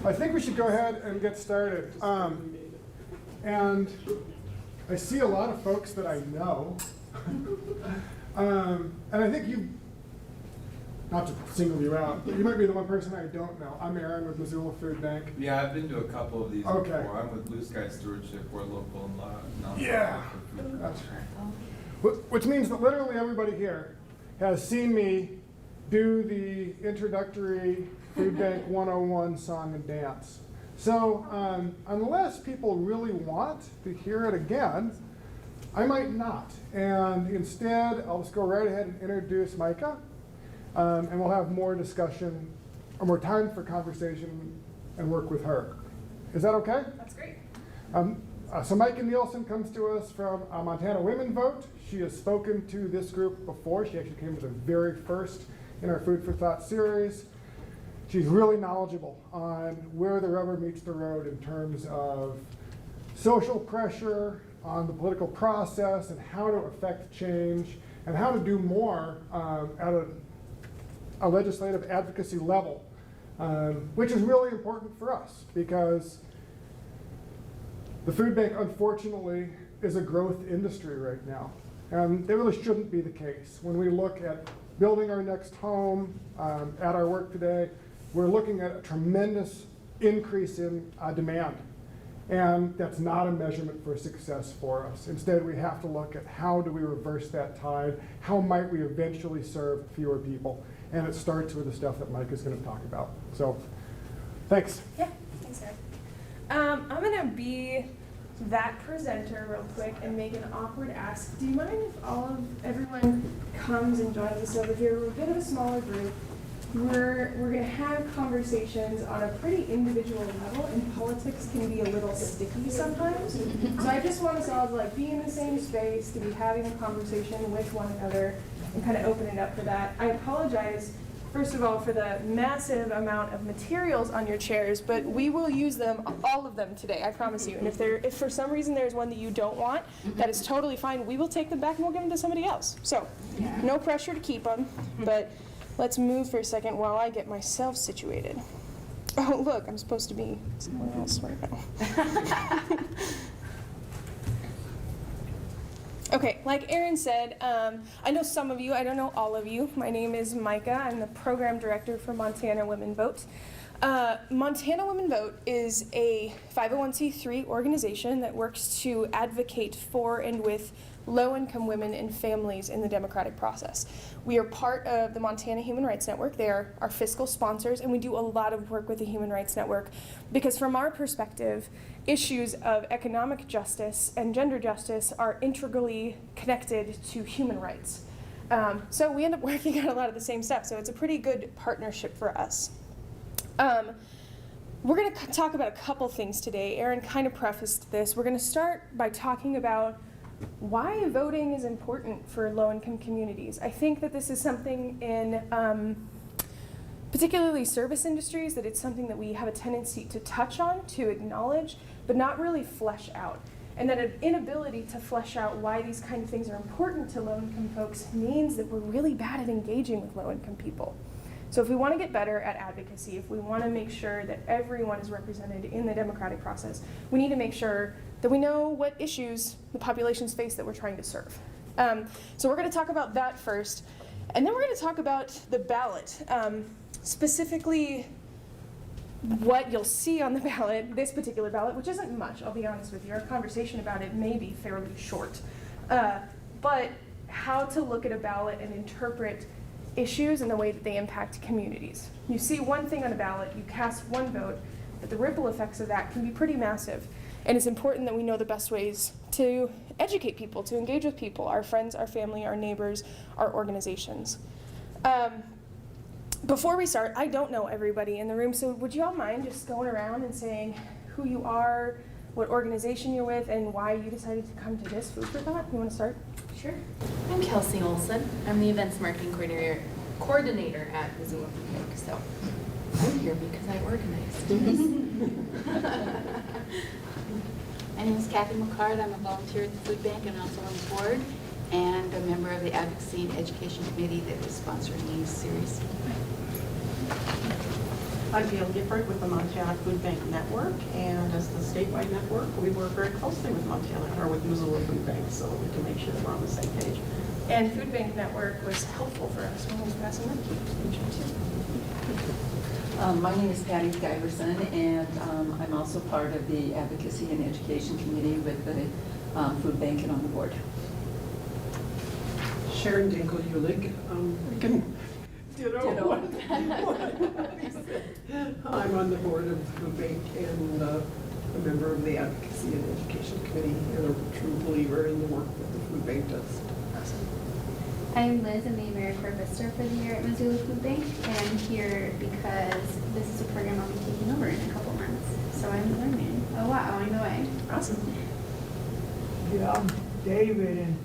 I think we should go ahead and get started. And I see a lot of folks that I know. And I think you, not to single you out, but you might be the one person I don't know. I'm Aaron with Missoula Food Bank. Yeah, I've been to a couple of these before. I'm with Blue Sky Stewardship. We're local and nonprofit. Yeah, that's right. Which means that literally everybody here has seen me do the introductory Food Bank 101 song and dance. So unless people really want to hear it again, I might not. And instead, I'll just go right ahead and introduce Micah. And we'll have more discussion, or more time for conversation and work with her. Is that okay? That's great. So Micah Nielsen comes to us from Montana Women Vote. She has spoken to this group before. She actually came to the very first in our Food for Thought series. She's really knowledgeable on where the rubber meets the road in terms of social pressure on the political process and how to affect change and how to do more at a legislative advocacy level, which is really important for us because the food bank, unfortunately, is a growth industry right now. And it really shouldn't be the case. When we look at building our next home at our work today, we're looking at a tremendous increase in demand. And that's not a measurement for success for us. Instead, we have to look at how do we reverse that tide? How might we eventually serve fewer people? And it starts with the stuff that Mike is going to talk about. So, thanks. Yeah, thanks, Eric. I'm going to be that presenter real quick and make an awkward ask. Do you mind if everyone comes and joins us over here? We're a bit of a smaller group. We're going to have conversations on a pretty individual level, and politics can be a little sticky sometimes. So I just want us all to be in the same space, to be having a conversation with one another, and kind of open it up for that. I apologize, first of all, for the massive amount of materials on your chairs, but we will use them, all of them today, I promise you. And if for some reason there's one that you don't want, that is totally fine. We will take them back and we'll give them to somebody else. So, no pressure to keep them, but let's move for a second while I get myself situated. Oh, look, I'm supposed to be somewhere else right now. Okay, like Aaron said, I know some of you, I don't know all of you. My name is Micah. I'm the program director for Montana Women Vote. Montana Women Vote is a 501c3 organization that works to advocate for and with low-income women and families in the democratic process. We are part of the Montana Human Rights Network. They are our fiscal sponsors, and we do a lot of work with the Human Rights Network because from our perspective, issues of economic justice and gender justice are integrally connected to human rights. So we end up working on a lot of the same stuff, so it's a pretty good partnership for us. We're going to talk about a couple things today. Aaron kind of prefaced this. We're going to start by talking about why voting is important for low-income communities. I think that this is something in particularly service industries that it's something that we have a tendency to touch on, to acknowledge, but not really flesh out. And that an inability to flesh out why these kind of things are important to low-income folks means that we're really bad at engaging with low-income people. So if we want to get better at advocacy, if we want to make sure that everyone is represented in the democratic process, we need to make sure that we know what issues the populations face that we're trying to serve. So we're going to talk about that first, and then we're going to talk about the ballot, specifically what you'll see on the ballot, this particular ballot, which isn't much, I'll be honest with you. Our conversation about it may be fairly short, but how to look at a ballot and interpret issues and the way that they impact communities. You see one thing on a ballot, you cast one vote, but the ripple effects of that can be pretty massive. And it's important that we know the best ways to educate people, to engage with people, our friends, our family, our neighbors, our organizations. Before we start, I don't know everybody in the room, so would you all mind just going around and saying who you are, what organization you're with, and why you decided to come to this Food for Thought? You want to start? Sure. I'm Kelsey Olson. I'm the events marketing coordinator at Missoula Food Bank. So I'm here because I organized. My name is Kathy McCard. I'm a volunteer at the food bank and also on the board, and a member of the Advocacy and Education Committee that is sponsoring these series. I'm Gail Gifford with the Montana Food Bank Network, and as the statewide network, we work very closely with Missoula Food Bank, so we can make sure that we're on the same page. And Food Bank Network was helpful for us when we were passing that. My name is Patty Giverson, and I'm also part of the Advocacy and Education Committee with the Food Bank and on the board. Sharon Dinkel-Ulig, Ditto. I'm on the board of the Food Bank and a member of the Advocacy and Education Committee, and a true believer in the work that the Food Bank does. I'm Liz, I'm the AmeriCorps Visitor for the year at Missoula Food Bank, and I'm here because this is a program I'll be taking over in a couple months. So I'm learning a lot along the way. Awesome. Yeah, I'm David, and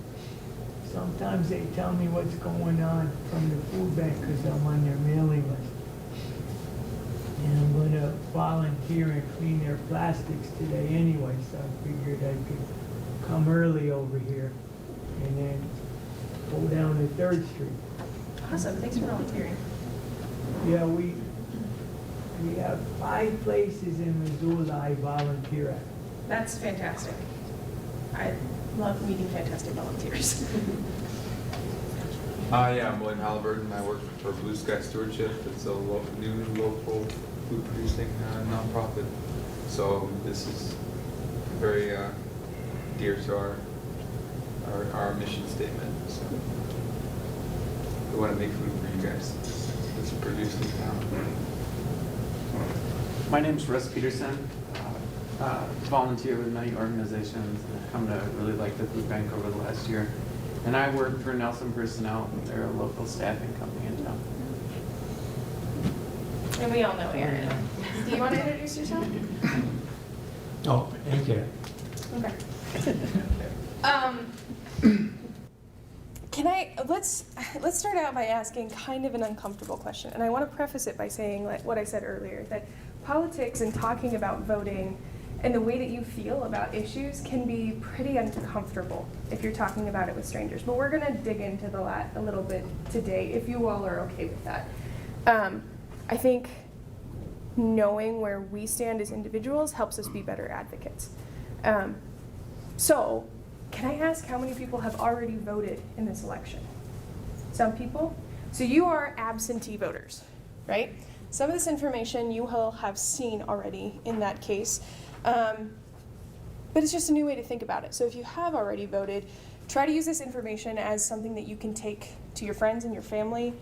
sometimes they tell me what's going on from the food bank because I'm on their mailing list. And I'm going to volunteer and clean their plastics today anyway, so I figured I could come early over here and then go down to 3rd Street. Awesome. Thanks for volunteering. Yeah, we have 5 places in Missoula I volunteer at. That's fantastic. I love meeting fantastic volunteers. Yeah, I'm William Halliburton. I work for Blue Sky Stewardship. It's a new local food producing nonprofit. So this is very dear to our mission statement. So we want to make food for you guys. It's produced in town. My name's Russ Peterson. Volunteer with many organizations, and I've come to really like the food bank over the last year. And I work for Nelson Personnel. They're a local staffing company in town. And we all know Aaron. Do you want to introduce yourself? Oh, thank you. Okay. Let's start out by asking kind of an uncomfortable question. And I want to preface it by saying like what I said earlier, that politics and talking about voting and the way that you feel about issues can be pretty uncomfortable if you're talking about it with strangers. But we're going to dig into that a little bit today, if you all are okay with that. I think knowing where we stand as individuals helps us be better advocates. So, can I ask how many people have already voted in this election? Some people? So you are absentee voters, right? Some of this information you will have seen already in that case. But it's just a new way to think about it. So if you have already voted, try to use this information as something that you can take to your friends and your family,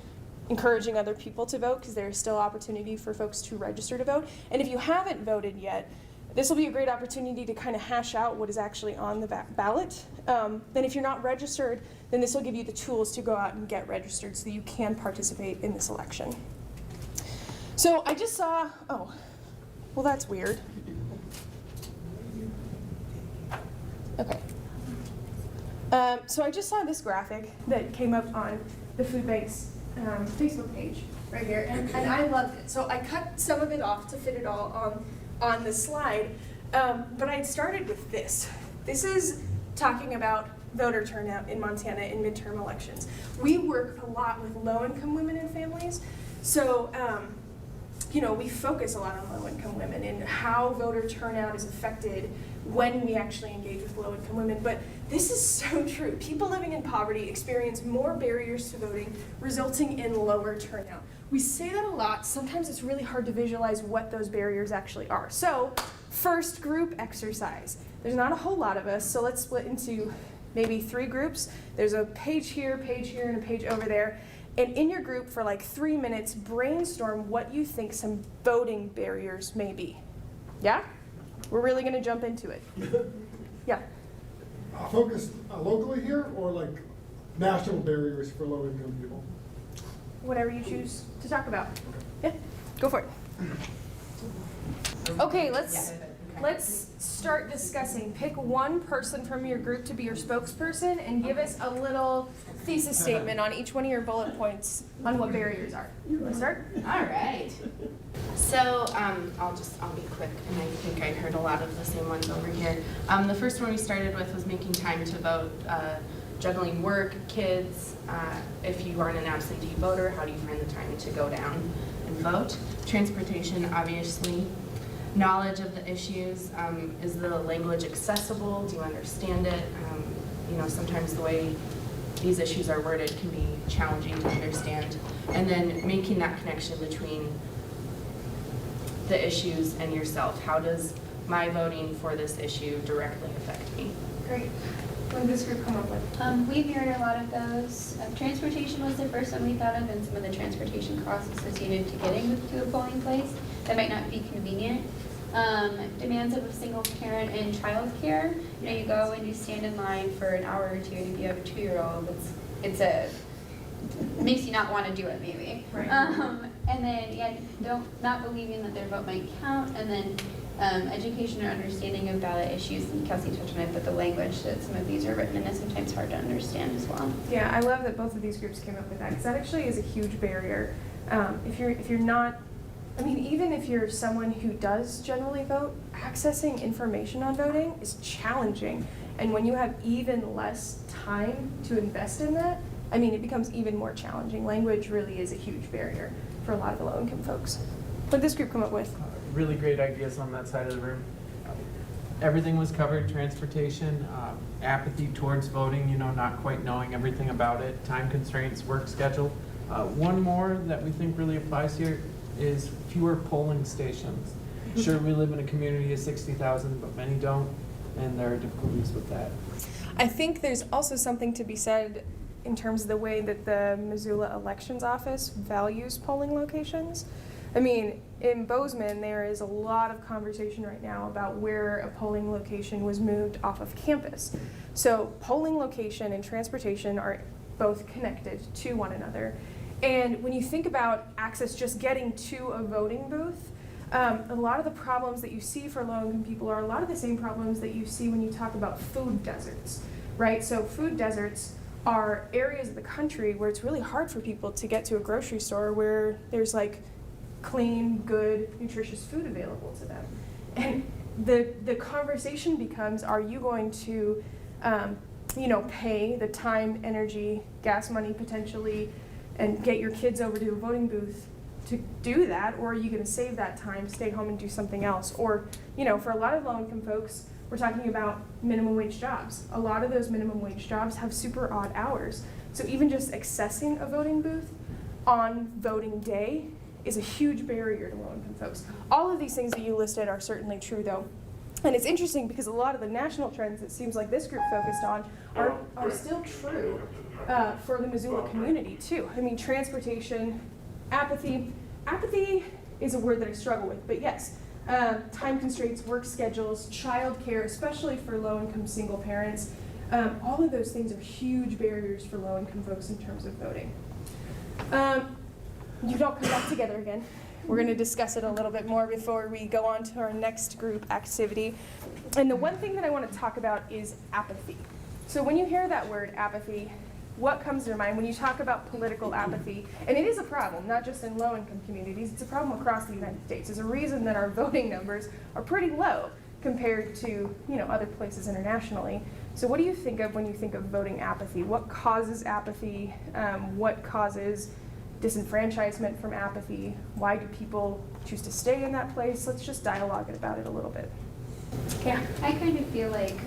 encouraging other people to vote, because there is still opportunity for folks to register to vote. And if you haven't voted yet, this will be a great opportunity to kind of hash out what is actually on the ballot. Then if you're not registered, then this will give you the tools to go out and get registered so that you can participate in this election. So I just saw, oh, well that's weird. Okay. So I just saw this graphic that came up on the Food Bank's Facebook page right here, and I loved it. So I cut some of it off to fit it all on the slide, but I started with this. This is talking about voter turnout in Montana in midterm elections. We work a lot with low-income women and families, so we focus a lot on low-income women and how voter turnout is affected when we actually engage with low-income women. But this is so true. People living in poverty experience more barriers to voting, resulting in lower turnout. We say that a lot. Sometimes it's really hard to visualize what those barriers actually are. So, first group, exercise. There's not a whole lot of us, so let's split into maybe 3 groups. There's a page here, and a page over there. And in your group, for like 3 minutes, brainstorm what you think some voting barriers may be. Yeah? We're really going to jump into it. Yeah. Focused locally here, or like national barriers for low-income people? Whatever you choose to talk about. Yeah, go for it. Okay, let's start discussing. Pick one person from your group to be your spokesperson and give us a little thesis statement on each one of your bullet points on what barriers are. You want to start? All right. So I'll be quick, and I think I heard a lot of the same ones over here. The first one we started with was making time to vote. juggling work, kids, if you aren't an absentee voter, how do you find the time to go down and vote? Transportation, obviously. Knowledge of the issues, is the language accessible? Do you understand it? You know, sometimes the way these issues are worded can be challenging to understand. And then making that connection between the issues and yourself. How does my voting for this issue directly affect me? Great. What did this group come up with? We mirrored a lot of those. Transportation was the first one we thought of, and some of the transportation costs associated to getting to a polling place that might not be convenient. Demands of a single parent in childcare. You know, you go and you stand in line for an hour or two, and if you have a 2-year-old, it makes you not want to do it, maybe. Right. And then, yeah, not believing that their vote might count, and then education or understanding of ballot issues, and Kelsey touched on it, but the language that some of these are written in is sometimes hard to understand as well. Yeah, I love that both of these groups came up with that, because that actually is a huge barrier. If you're not, I mean, even if you're someone who does generally vote, accessing information on voting is challenging. And when you have even less time to invest in that, I mean, it becomes even more challenging. Language really is a huge barrier for a lot of the low-income folks. What did this group come up with? Really great ideas on that side of the room. Everything was covered: transportation, apathy towards voting, you know, not quite knowing everything about it, time constraints, work schedule. One more that we think really applies here is fewer polling stations. Sure, we live in a community of 60,000, but many don't, and there are difficulties with that. I think there's also something to be said in terms of the way that the Missoula Elections Office values polling locations. I mean, in Bozeman, there is a lot of conversation right now about where a polling location was moved off of campus. So polling location and transportation are both connected to one another. And when you think about access, just getting to a voting booth, a lot of the problems that you see for low-income people are a lot of the same problems that you see when you talk about food deserts, right? So food deserts are areas of the country where it's really hard for people to get to a grocery store where there's like clean, good, nutritious food available to them. And the conversation becomes, are you going to, pay the time, energy, gas money potentially, and get your kids over to a voting booth to do that, or are you going to save that time, stay home and do something else? Or, for a lot of low-income folks, we're talking about minimum wage jobs. A lot of those minimum wage jobs have super odd hours. So even just accessing a voting booth on voting day is a huge barrier to low-income folks. All of these things that you listed are certainly true, though. And it's interesting because a lot of the national trends it seems like this group focused on are still true for the Missoula community, too. I mean, transportation, apathy. Apathy is a word that I struggle with, but yes. Time constraints, work schedules, childcare, especially for low-income single parents. All of those things are huge barriers for low-income folks in terms of voting. You don't come back together again. We're going to discuss it a little bit more before we go on to our next group activity. And the one thing that I want to talk about is apathy. So when you hear that word, apathy, what comes to your mind when you talk about political apathy? And it is a problem, not just in low-income communities. It's a problem across the United States. There's a reason that our voting numbers are pretty low compared to other places internationally. So what do you think of when you think of voting apathy? What causes apathy? What causes disenfranchisement from apathy? Why do people choose to stay in that place? Let's just dialogue about it a little bit. Yeah, I kind of feel like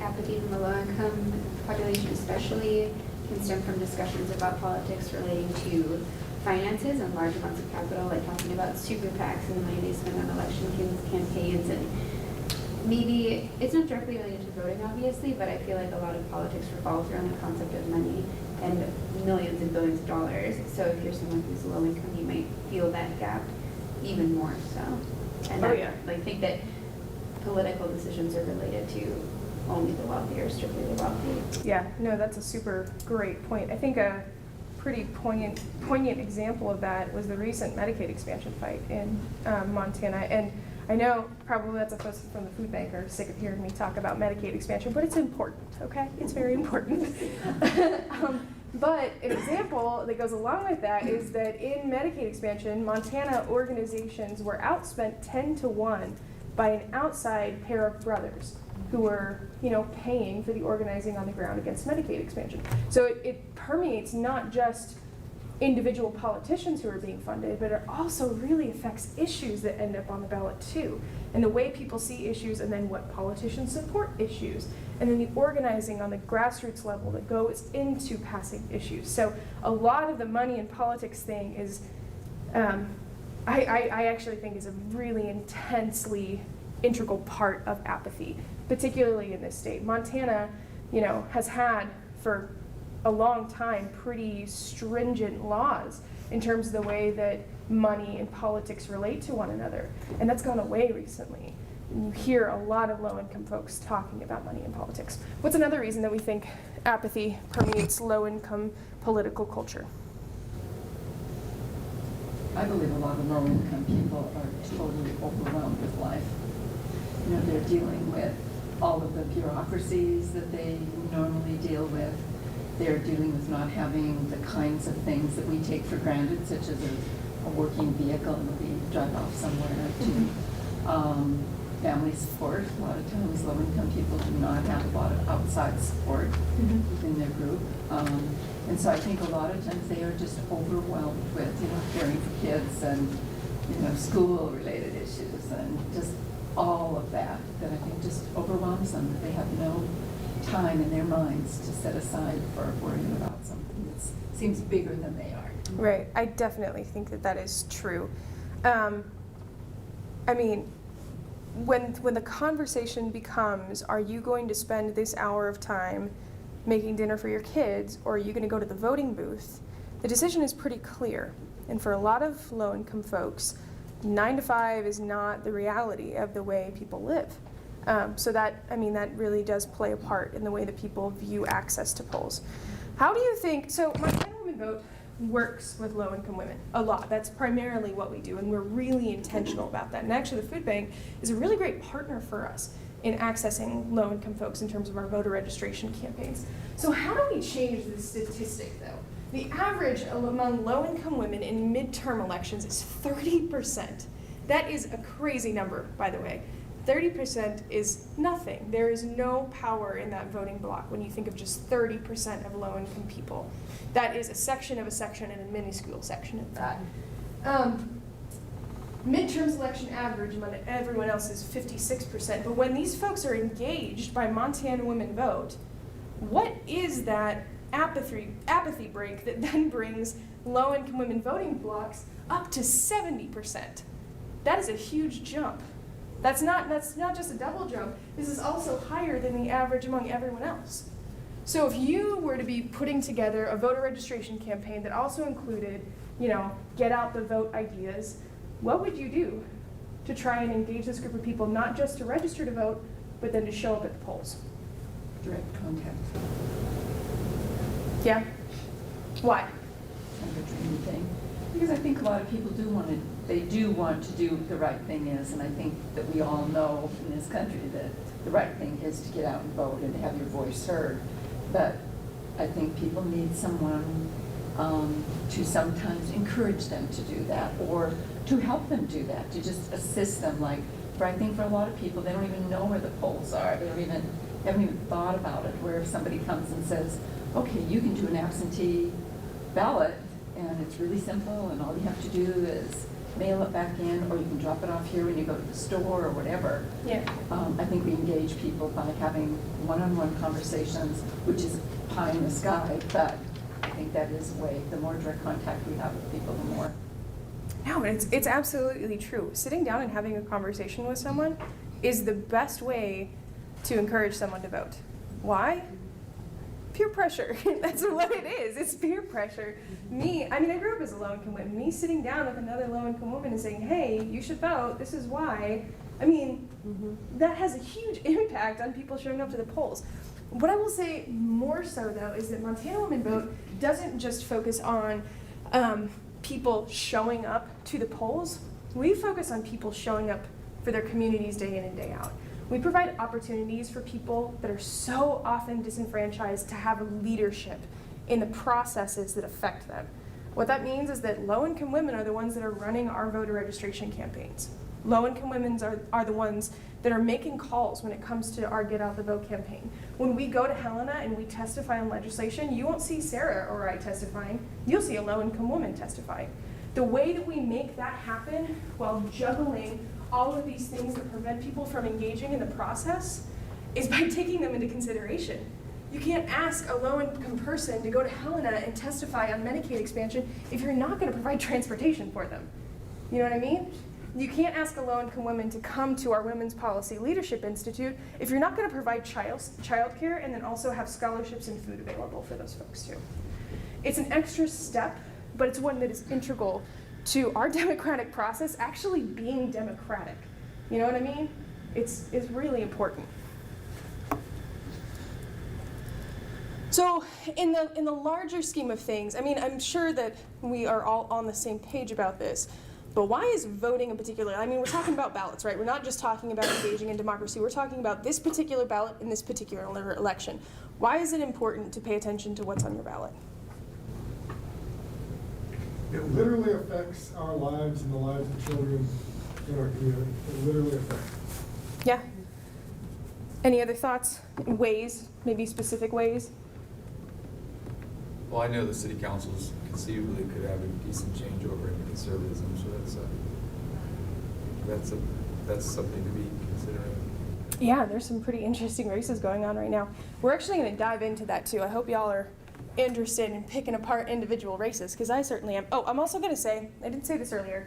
apathy from the low-income population especially can stem from discussions about politics relating to finances and large amounts of capital, like talking about super PACs and the money they spend on election campaigns. And maybe it's not directly related to voting, obviously, but I feel like a lot of politics revolves around the concept of money and millions and billions of dollars. So if you're someone who's low income, you might feel that gap even more so. And think that political decisions are related to only the wealthy or strictly the wealthy. Yeah, no, that's a super great point. I think a pretty poignant example of that was the recent Medicaid expansion fight in Montana. And I know probably that's a folks from the food bank are sick of hearing me talk about Medicaid expansion, but it's important, okay? It's very important. But an example that goes along with that is that in Medicaid expansion, Montana organizations were outspent 10-1 by an outside pair of brothers who are, paying for the organizing on the ground against Medicaid expansion. So it permeates not just individual politicians who are being funded, but it also really affects issues that end up on the ballot too, and the way people see issues, and then what politicians support issues, and then the organizing on the grassroots level that goes into passing issues. So a lot of the money in politics thing is, I actually think is a really intensely integral part of apathy, particularly in this state. Montana, has had for a long time pretty stringent laws in terms of the way that money and politics relate to one another, and that's gone away recently. And you hear a lot of low-income folks talking about money and politics. What's another reason that we think apathy permeates low-income political culture? I believe a lot of low-income people are totally overwhelmed with life. They're dealing with all of the bureaucracies that they normally deal with. They're dealing with not having the kinds of things that we take for granted, such as a working vehicle that we drive off somewhere to. Family support. A lot of times low-income people do not have a lot of outside support within their group. And so I think a lot of times they are just overwhelmed with, caring for kids and, school-related issues and just all of that I think just overwhelms them, that they have no time in their minds to set aside for worrying about something that seems bigger than they are. Right, I definitely think that is true. When the conversation becomes, are you going to spend this hour of time making dinner for your kids, or are you going to go to the voting booth, the decision is pretty clear. And for a lot of low-income folks, 9 to 5 is not the reality of the way people live. So that really does play a part in the way that people view access to polls. How do you think, so Montana Women Vote works with low-income women a lot. That's primarily what we do, and we're really intentional about that. And actually, the food bank is a really great partner for us in accessing low-income folks in terms of our voter registration campaigns. So how do we change this statistic, though? The average among low-income women in midterm elections is 30%. That is a crazy number, by the way. 30% is nothing. There is no power in that voting block when you think of just 30% of low-income people. That is a section of a section and a minuscule section of that. Midterm election average among everyone else is 56%, but when these folks are engaged by Montana Women Vote, what is that apathy break that then brings low-income women voting blocks up to 70%? That is a huge jump. That's not just a double jump. This is also higher than the average among everyone else. So if you were to be putting together a voter registration campaign that also included, get out the vote ideas, what would you do to try and engage this group of people, not just to register to vote, but then to show up at the polls? Direct contact. Yeah? Why? Kind of a dreamy thing. Because I think a lot of people do want to do what the right thing is, and I think that we all know in this country that the right thing is to get out and vote and to have your voice heard. But I think people need someone to sometimes encourage them to do that, or to help them do that, to just assist them. Like, I think for a lot of people, they don't even know where the polls are. They haven't even thought about it, where if somebody comes and says, okay, you can do an absentee ballot, and it's really simple, and all you have to do is mail it back in, or you can drop it off here when you go to the store or whatever. Yeah. I think we engage people by having one-on-one conversations, which is pie in the sky, but I think that is a way. The more direct contact we have with people, the more. No, it's absolutely true. Sitting down and having a conversation with someone is the best way to encourage someone to vote. Why? Peer pressure. That's what it is. It's peer pressure. I grew up as a low-income woman. Me sitting down with another low-income woman and saying, hey, you should vote, this is why. That has a huge impact on people showing up to the polls. What I will say more so, though, is that Montana Women Vote doesn't just focus on people showing up to the polls. We focus on people showing up for their communities day in and day out. We provide opportunities for people that are so often disenfranchised to have leadership in the processes that affect them. What that means is that low-income women are the ones that are running our voter registration campaigns. Low-income women are the ones that are making calls when it comes to our Get Out the Vote campaign. When we go to Helena and we testify on legislation, you won't see Sarah or I testifying, you'll see a low-income woman testifying. The way that we make that happen while juggling all of these things that prevent people from engaging in the process is by taking them into consideration. You can't ask a low-income person to go to Helena and testify on Medicaid expansion if you're not going to provide transportation for them. You know what I mean? You can't ask a low-income woman to come to our Women's Policy Leadership Institute if you're not going to provide childcare and then also have scholarships and food available for those folks too. It's an extra step, but it's one that is integral to our democratic process actually being democratic. You know what I mean? It's really important. So in the larger scheme of things, I mean, I'm sure that we are all on the same page about this, but why is voting in particular? I mean, we're talking about ballots, right? We're not just talking about engaging in democracy. We're talking about this particular ballot in this particular election. Why is it important to pay attention to what's on your ballot? It literally affects our lives and the lives of children in our community. It literally affects. Yeah? Any other thoughts? Ways, maybe specific ways? Well, I know the city councils conceivably could have a decent changeover in conservatism, so that's something to be considering. Yeah, there's some pretty interesting races going on right now. We're actually going to dive into that too. I hope y'all are interested in picking apart individual races, because I certainly am. Oh, I'm also going to say, I didn't say this earlier.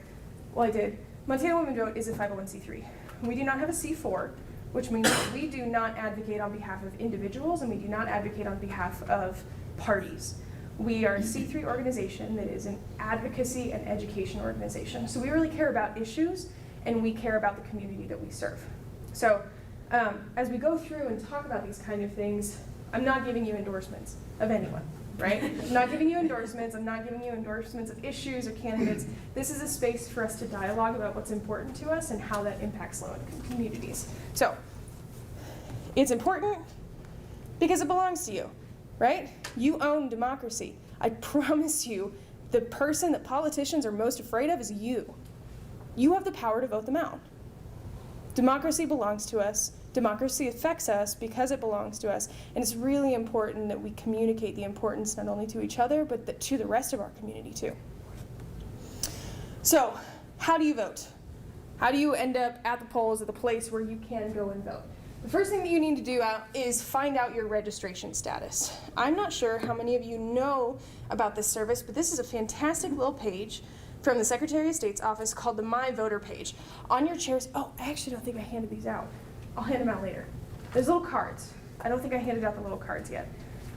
Well, I did. Montana Women Vote is a 501c3. We do not have a C4, which means that we do not advocate on behalf of individuals and we do not advocate on behalf of parties. We are a C3 organization that is an advocacy and education organization. So we really care about issues and we care about the community that we serve. So as we go through and talk about these kind of things, I'm not giving you endorsements of anyone, right? I'm not giving you endorsements. I'm not giving you endorsements of issues or candidates. This is a space for us to dialogue about what's important to us and how that impacts low-income communities. So it's important because it belongs to you, right? You own democracy. I promise you, the person that politicians are most afraid of is you. You have the power to vote them out. Democracy belongs to us. Democracy affects us because it belongs to us. And it's really important that we communicate the importance not only to each other, but to the rest of our community too. So, how do you vote? How do you end up at the polls, at the place where you can go and vote? The first thing that you need to do is find out your registration status. I'm not sure how many of you know about this service, but this is a fantastic little page from the Secretary of State's office called the My Voter page. On your chairs, oh, I actually don't think I handed these out. I'll hand them out later. There's little cards. I don't think I handed out the little cards yet.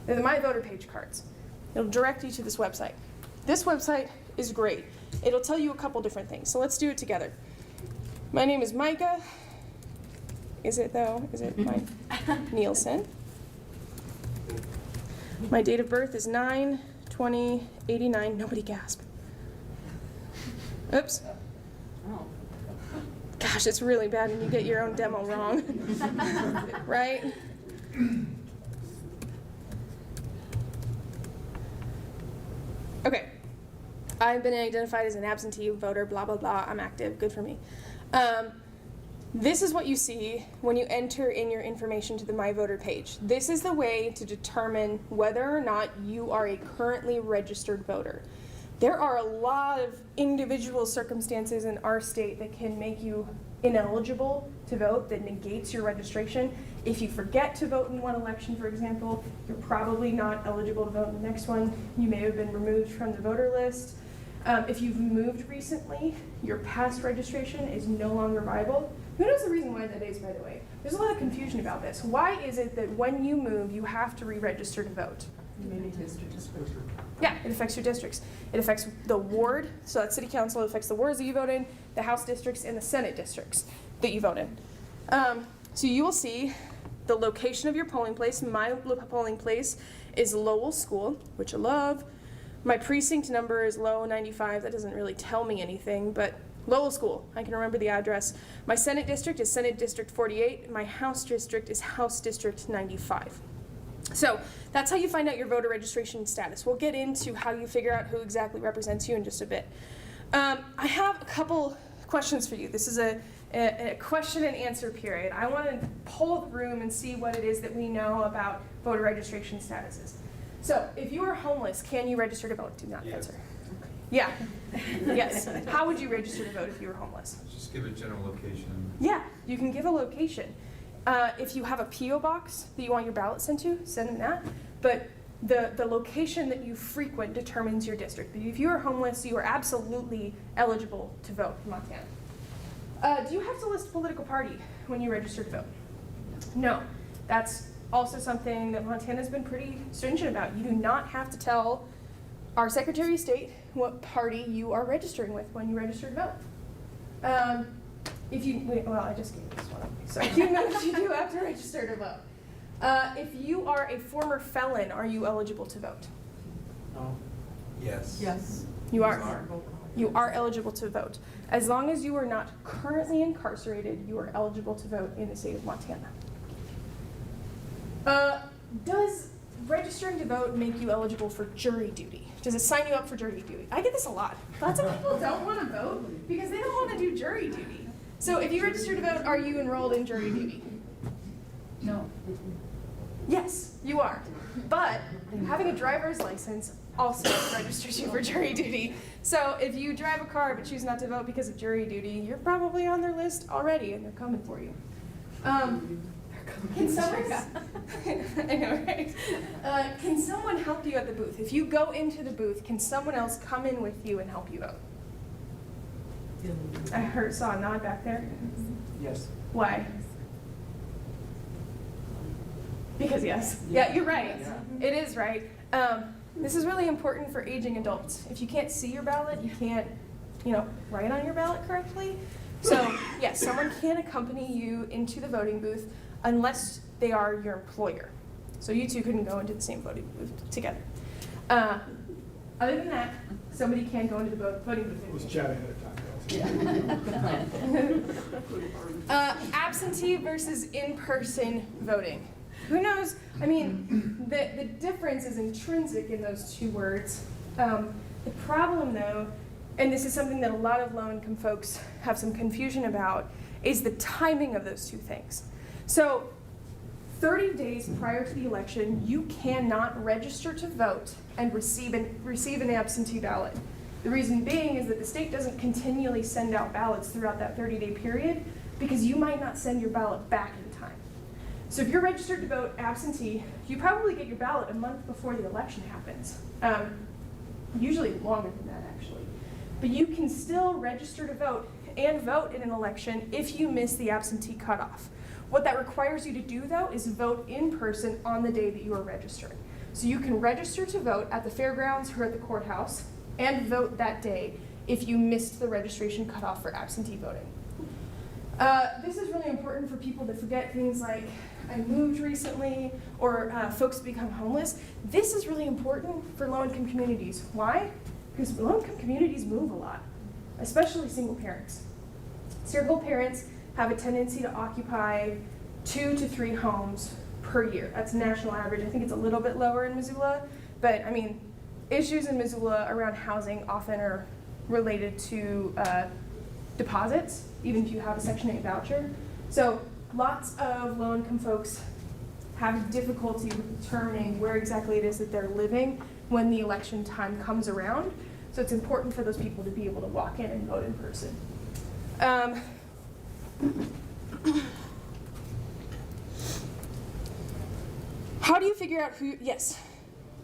They're the My Voter page cards. It'll direct you to this website. This website is great. It'll tell you a couple different things, so let's do it together. My name is Micah. Is it though? Is it Mike Nielsen? My date of birth is 9/20/89. Nobody gasp. Oops. Gosh, it's really bad when you get your own demo wrong. Right? Okay. I've been identified as an absentee voter, blah, blah, blah. I'm active. Good for me. This is what you see when you enter in your information to the My Voter page. This is the way to determine whether or not you are a currently registered voter. There are a lot of individual circumstances in our state that can make you ineligible to vote, that negates your registration. If you forget to vote in one election, for example, you're probably not eligible to vote in the next one. You may have been removed from the voter list. If you've moved recently, your past registration is no longer viable. Who knows the reason why that is, by the way? There's a lot of confusion about this. Why is it that when you move, you have to re-register to vote? Maybe district. Yeah, it affects your districts. It affects the ward, so that's city council. It affects the wards that you vote in, the House districts, and the Senate districts that you vote in. So you will see the location of your polling place. My polling place is Lowell School, which I love. My precinct number is Low 95. That doesn't really tell me anything, but Lowell School, I can remember the address. My Senate district is Senate District 48. My House district is House District 95. So that's how you find out your voter registration status. We'll get into how you figure out who exactly represents you in just a bit. I have a couple questions for you. This is a question and answer period. I want to poll the room and see what it is that we know about voter registration statuses. So if you are homeless, can you register to vote? Do not Yes. answer. Yeah. Yes. How would you register to vote if you were homeless? Just give a general location. Yeah, you can give a location. If you have a P.O. box that you want your ballot sent to, send them that. But the location that you frequent determines your district. But if you are homeless, you are absolutely eligible to vote in Montana. Do you have to list a political party when you register to vote? No. That's also something that Montana's been pretty stringent about. You do not have to tell our Secretary of State what party you are registering with when you register to vote. Well, I just gave this one up. So you know what you do have to register to vote. If you are a former felon, are you eligible to vote? No. Yes. Yes. You are. You are eligible to vote. As long as you are not currently incarcerated, you are eligible to vote in the state of Montana. Does registering to vote make you eligible for jury duty? Does it sign you up for jury duty? I get this a lot. Lots of people don't want to vote because they don't want to do jury duty. So if you register to vote, are you enrolled in jury duty? No. Yes, you are. But having a driver's license also registers you for jury duty. So if you drive a car but choose not to vote because of jury duty, you're probably on their list already and they're coming for you. Can someone, I know, right? Can someone help you at the booth? If you go into the booth, can someone else come in with you and help you vote? I saw a nod back there. Yes. Why? Because yes. Yeah, you're right. Yeah. It is right. This is really important for aging adults. If you can't see your ballot, you can't, write on your ballot correctly. So yes, someone can accompany you into the voting booth unless they are your employer. So you two couldn't go into the same voting booth together. Other than that, somebody can go into the voting booth. Let's chat ahead of time. Absentee versus in-person voting. Who knows? I mean, the difference is intrinsic in those two words. The problem, though, and this is something that a lot of low-income folks have some confusion about, is the timing of those two things. So 30 days prior to the election, you cannot register to vote and receive an absentee ballot. The reason being is that the state doesn't continually send out ballots throughout that 30-day period because you might not send your ballot back in time. So if you're registered to vote absentee, you probably get your ballot a month before the election happens. Usually longer than that, actually. But you can still register to vote and vote in an election if you miss the absentee cutoff. What that requires you to do, though, is vote in person on the day that you are registering. So you can register to vote at the fairgrounds or at the courthouse and vote that day if you missed the registration cutoff for absentee voting. This is really important for people that forget things like, I moved recently, or folks become homeless. This is really important for low-income communities. Why? Because low-income communities move a lot, especially single parents. Single parents have a tendency to occupy 2 to 3 homes per year. That's national average. I think it's a little bit lower in Missoula, but I mean, issues in Missoula around housing often are related to deposits, even if you have a Section 8 voucher. So lots of low-income folks have difficulty with determining where exactly it is that they're living when the election time comes around. So it's important for those people to be able to walk in and vote in person. How do you figure out who, yes?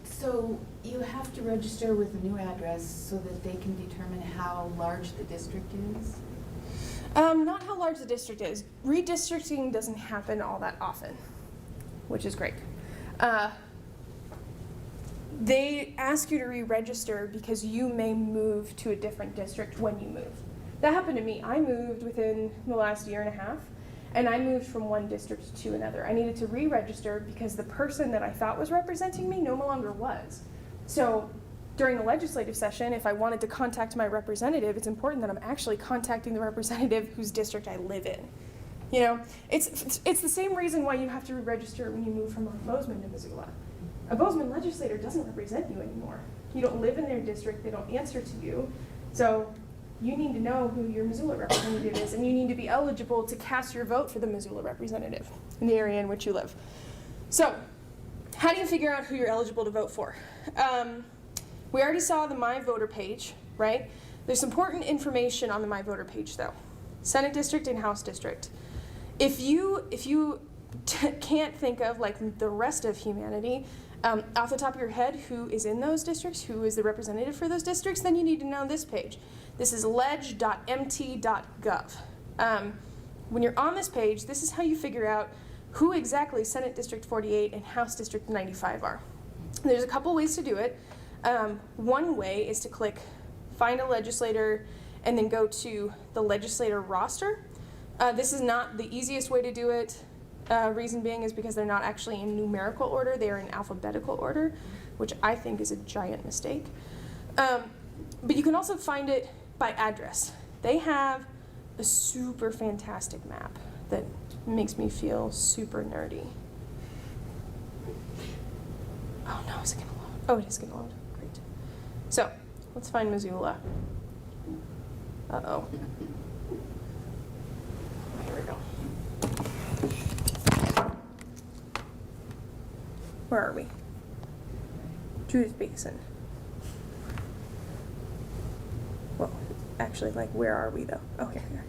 So you have to register with a new address so that they can determine how large the district is? Not how large the district is. Redistricting doesn't happen all that often, which is great. They ask you to re-register because you may move to a different district when you move. That happened to me. I moved within the last year and a half, and I moved from one district to another. I needed to re-register because the person that I thought was representing me no longer was. So during the legislative session, if I wanted to contact my representative, it's important that I'm actually contacting the representative whose district I live in. You know, it's the same reason why you have to re-register when you move from Bozeman to Missoula. A Bozeman legislator doesn't represent you anymore. You don't live in their district, they don't answer to you. So you need to know who your Missoula representative is, and you need to be eligible to cast your vote for the Missoula representative in the area in which you live. So, how do you figure out who you're eligible to vote for? We already saw the My Voter page, right? There's important information on the My Voter page, though. Senate district and House district. If you can't think of, like the rest of humanity, off the top of your head, who is in those districts, who is the representative for those districts, then you need to know this page. This is ledge.mt.gov. When you're on this page, this is how you figure out who exactly Senate District 48 and House District 95 are. There's a couple ways to do it. One way is to click Find a Legislator and then go to the legislator roster. This is not the easiest way to do it. Reason being is because they're not actually in numerical order, they are in alphabetical order, which I think is a giant mistake. But you can also find it by address. They have a super fantastic map that makes me feel super nerdy. Oh no, is it gonna load? Oh, it is gonna load, great. So, let's find Missoula. Uh-oh. Here we go. Where are we? Judith Basin. Well, actually, like, where are we, though? Oh, here we are.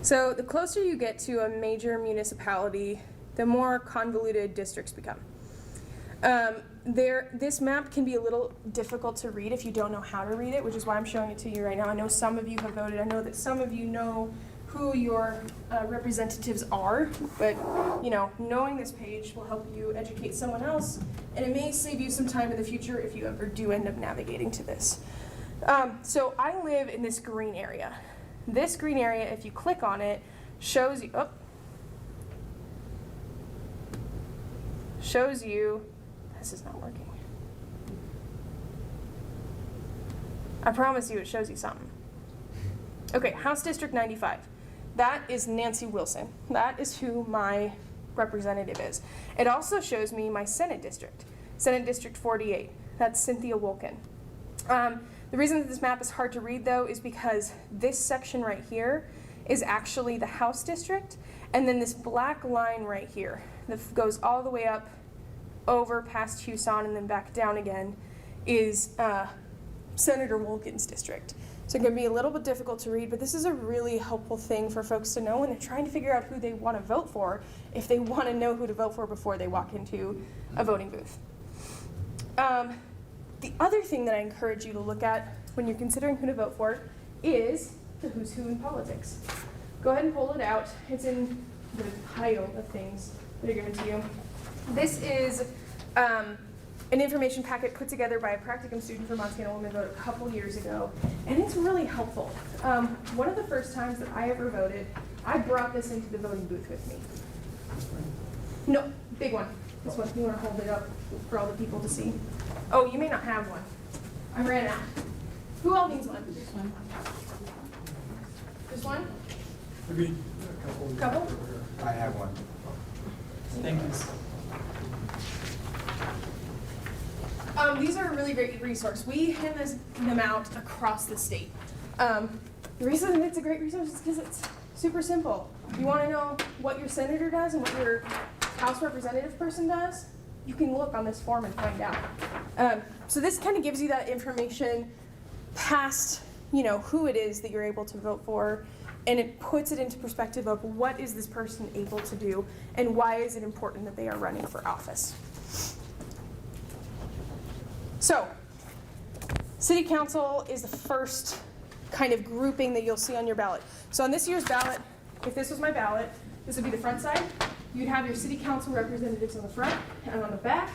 So the closer you get to a major municipality, the more convoluted districts become. This map can be a little difficult to read if you don't know how to read it, which is why I'm showing it to you right now. I know some of you have voted. I know that some of you know who your representatives are, but knowing this page will help you educate someone else, and it may save you some time in the future if you ever do end up navigating to this. So I live in this green area. This green area, if you click on it, shows you, this is not working. I promise you it shows you something. Okay, House District 95. That is Nancy Wilson. That is who my representative is. It also shows me my Senate District, Senate District 48. That's Cynthia Wolken. The reason that this map is hard to read, though, is because this section right here is actually the House District, and then this black line right here that goes all the way up over past Tucson and then back down again is Senator Wolken's district. So it can be a little bit difficult to read, but this is a really helpful thing for folks to know when they're trying to figure out who they want to vote for, if they want to know who to vote for before they walk into a voting booth. The other thing that I encourage you to look at when you're considering who to vote for is the who's who in politics. Go ahead and pull it out. It's in the pile of things that are given to you. This is an information packet put together by a practicum student from Montana Women Vote a couple years ago, and it's really helpful. One of the first times that I ever voted, I brought this into the voting booth with me. No, big one. This one, you want to hold it up for all the people to see? Oh, you may not have one. I ran out. Who all needs one? This one. This one? Maybe a Couple? I have one. Thank you. These are a really great resource. We hand them out across the state. The reason it's a great resource is because it's super simple. You want to know what your senator does and what your House representative person does? You can look on this form and find out. So this kind of gives you that information past, who it is that you're able to vote for, and it puts it into perspective of what is this person able to do and why is it important that they are running for office. So, City Council is the first kind of grouping that you'll see on your ballot. So on this year's ballot, if this was my ballot, this would be the front side. You'd have your City Council representatives on the front, and on the back,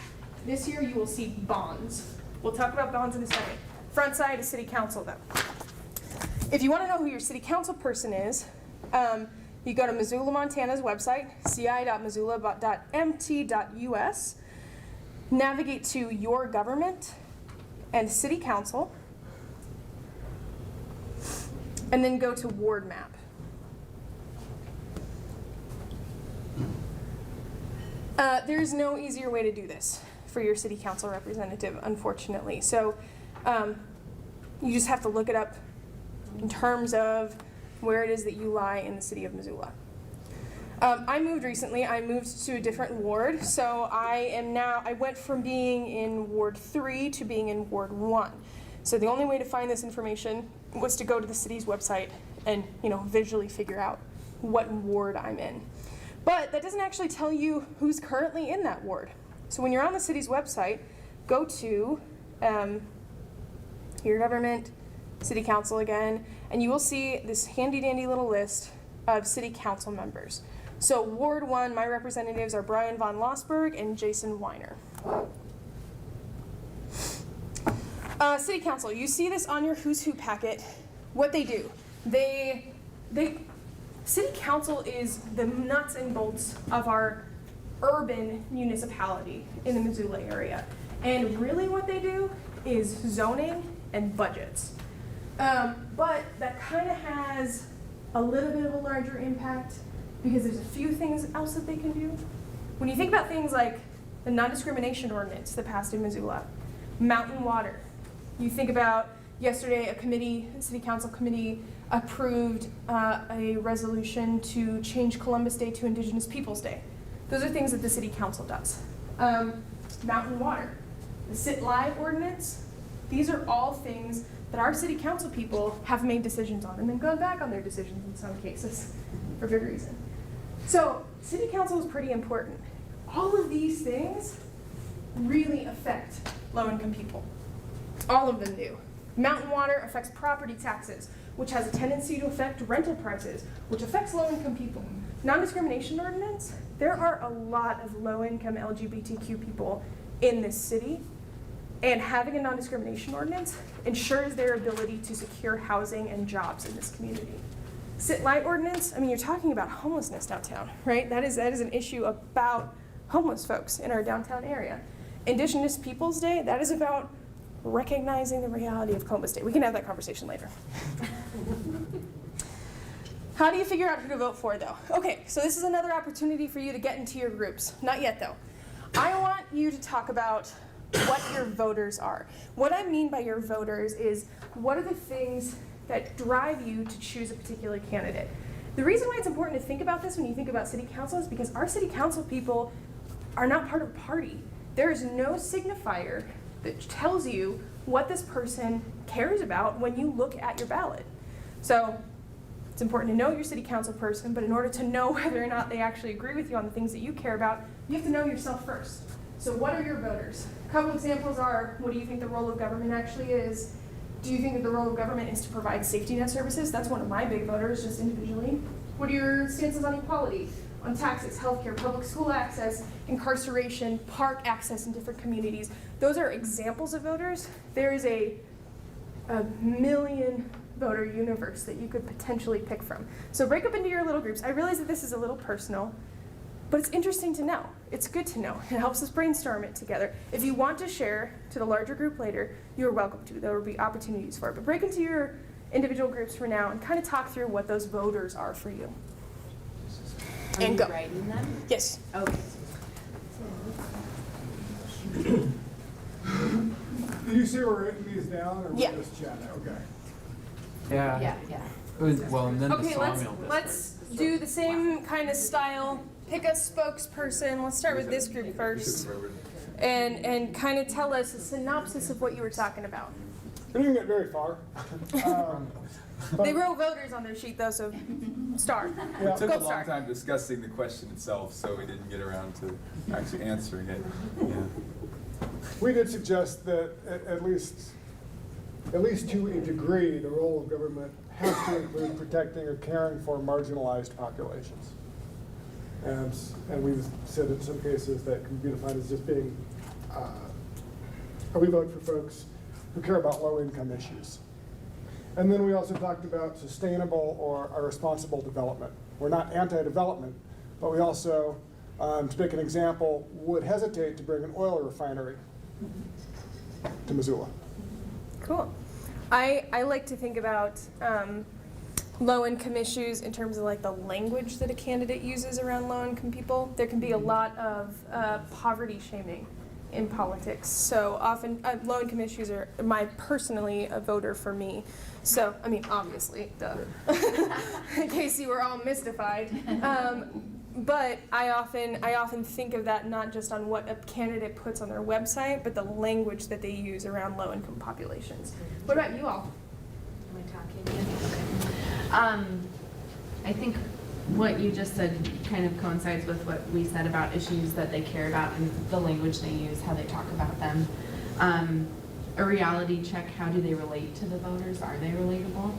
this year you will see bonds. We'll talk about bonds in a second. Front side is City Council, though. If you want to know who your City Council person is, you go to Missoula, Montana's website, ci.missoula.mt.us, navigate to Your Government and City Council, and then go to Ward Map. There's no easier way to do this. for your city council representative, unfortunately. So you just have to look it up in terms of where it is that you lie in the city of Missoula. I moved recently. I moved to a different ward, so I went from being in Ward 3 to being in Ward 1. So the only way to find this information was to go to the city's website and, visually figure out what ward I'm in. But that doesn't actually tell you who's currently in that ward. So when you're on the city's website, go to your government, city council again, and you will see this handy dandy little list of city council members. So Ward 1, my representatives are Brian von Lossberg and Jason Weiner. City council, you see this on your Who's Who packet. What they do, city council is the nuts and bolts of our urban municipality in the Missoula area. And really what they do is zoning and budgets. But that kind of has a little bit of a larger impact because there's a few things else that they can do. When you think about things like the non-discrimination ordinance that passed in Missoula, mountain water, you think about yesterday a city council committee approved a resolution to change Columbus Day to Indigenous Peoples Day. Those are things that the city council does. Mountain water, the Sit Live ordinance, these are all things that our city council people have made decisions on and then gone back on their decisions in some cases for good reason. So city council is pretty important. All of these things really affect low-income people. All of them do. Mountain water affects property taxes, which has a tendency to affect rental prices, which affects low-income people. Non-discrimination ordinance, there are a lot of low-income LGBTQ people in this city, and having a non-discrimination ordinance ensures their ability to secure housing and jobs in this community. Sit Light ordinance, you're talking about homelessness downtown, right? That is an issue about homeless folks in our downtown area. Indigenous Peoples Day, that is about recognizing the reality of Columbus Day. We can have that conversation later. How do you figure out who to vote for, though? Okay, so this is another opportunity for you to get into your groups. Not yet, though. I want you to talk about what your voters are. What I mean by your voters is what are the things that drive you to choose a particular candidate. The reason why it's important to think about this when you think about city council is because our city council people are not part of a party. There is no signifier that tells you what this person cares about when you look at your ballot. So it's important to know your city council person, but in order to know whether or not they actually agree with you on the things that you care about, you have to know yourself first. So what are your voters? A couple examples are, what do you think the role of government actually is? Do you think that the role of government is to provide safety net services? That's one of my big voters, just individually. What are your stances on equality, on taxes, healthcare, public school access, incarceration, park access in different communities? Those are examples of voters. There is a million voter universe that you could potentially pick from. So break up into your little groups. I realize that this is a little personal, but it's interesting to know. It's good to know. It helps us brainstorm it together. If you want to share to the larger group later, you're welcome to. There will be opportunities for it. But break into your individual groups for now and kind of talk through what those voters are for you. Are And you go. writing them? Yes. Okay. Do you see we're writing these down, or we're Yeah. just chatting? Okay. Yeah. Well, and then the Okay, sawmill let's do the same kind of style. Pick a spokesperson. Let's start with this group first. And kind of tell us a synopsis of what you were talking about. We didn't get very far. But- They wrote voters on their sheet though, so star. Yeah. It took a Gold long star. time discussing the question itself, so we didn't get around to actually answering it. Yeah. We did suggest that at least to a degree, the role of government has to include protecting or caring for marginalized populations. And we've said in some cases that can be defined as just being, we vote for folks who care about low-income issues. And then we also talked about sustainable or responsible development. We're not anti-development, but we also, to pick an example, would hesitate to bring an oil refinery to Missoula. Cool. I like to think about low-income issues in terms of like the language that a candidate uses around low-income people. There can be a lot of poverty shaming in politics. So often, low-income issues are personally a voter for me. So, I mean, obviously, duh. In case you were all mystified. But I often think of that not just on what a candidate puts on their website, but the language that they use around low-income populations. What about you all? Am I talking? I think what you just said kind of coincides with what we said about issues that they care about and the language they use, how they talk about them. A reality check, how do they relate to the voters? Are they relatable?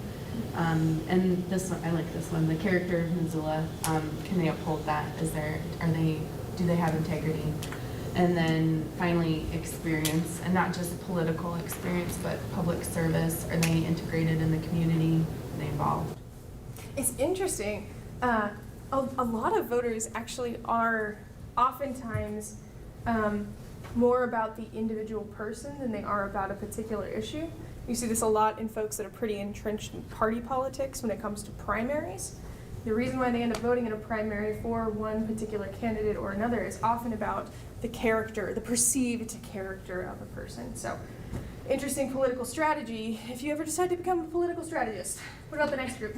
And this one, I like this one, the character of Missoula, can they uphold that? Do they have integrity? And then finally, experience, and not just political experience, but public service. Are they integrated in the community? Are they involved? It's interesting. A lot of voters actually are oftentimes more about the individual person than they are about a particular issue. You see this a lot in folks that are pretty entrenched in party politics when it comes to primaries. The reason why they end up voting in a primary for one particular candidate or another is often about the character, the perceived character of a person. So, interesting political strategy if you ever decide to become a political strategist. What about the next group?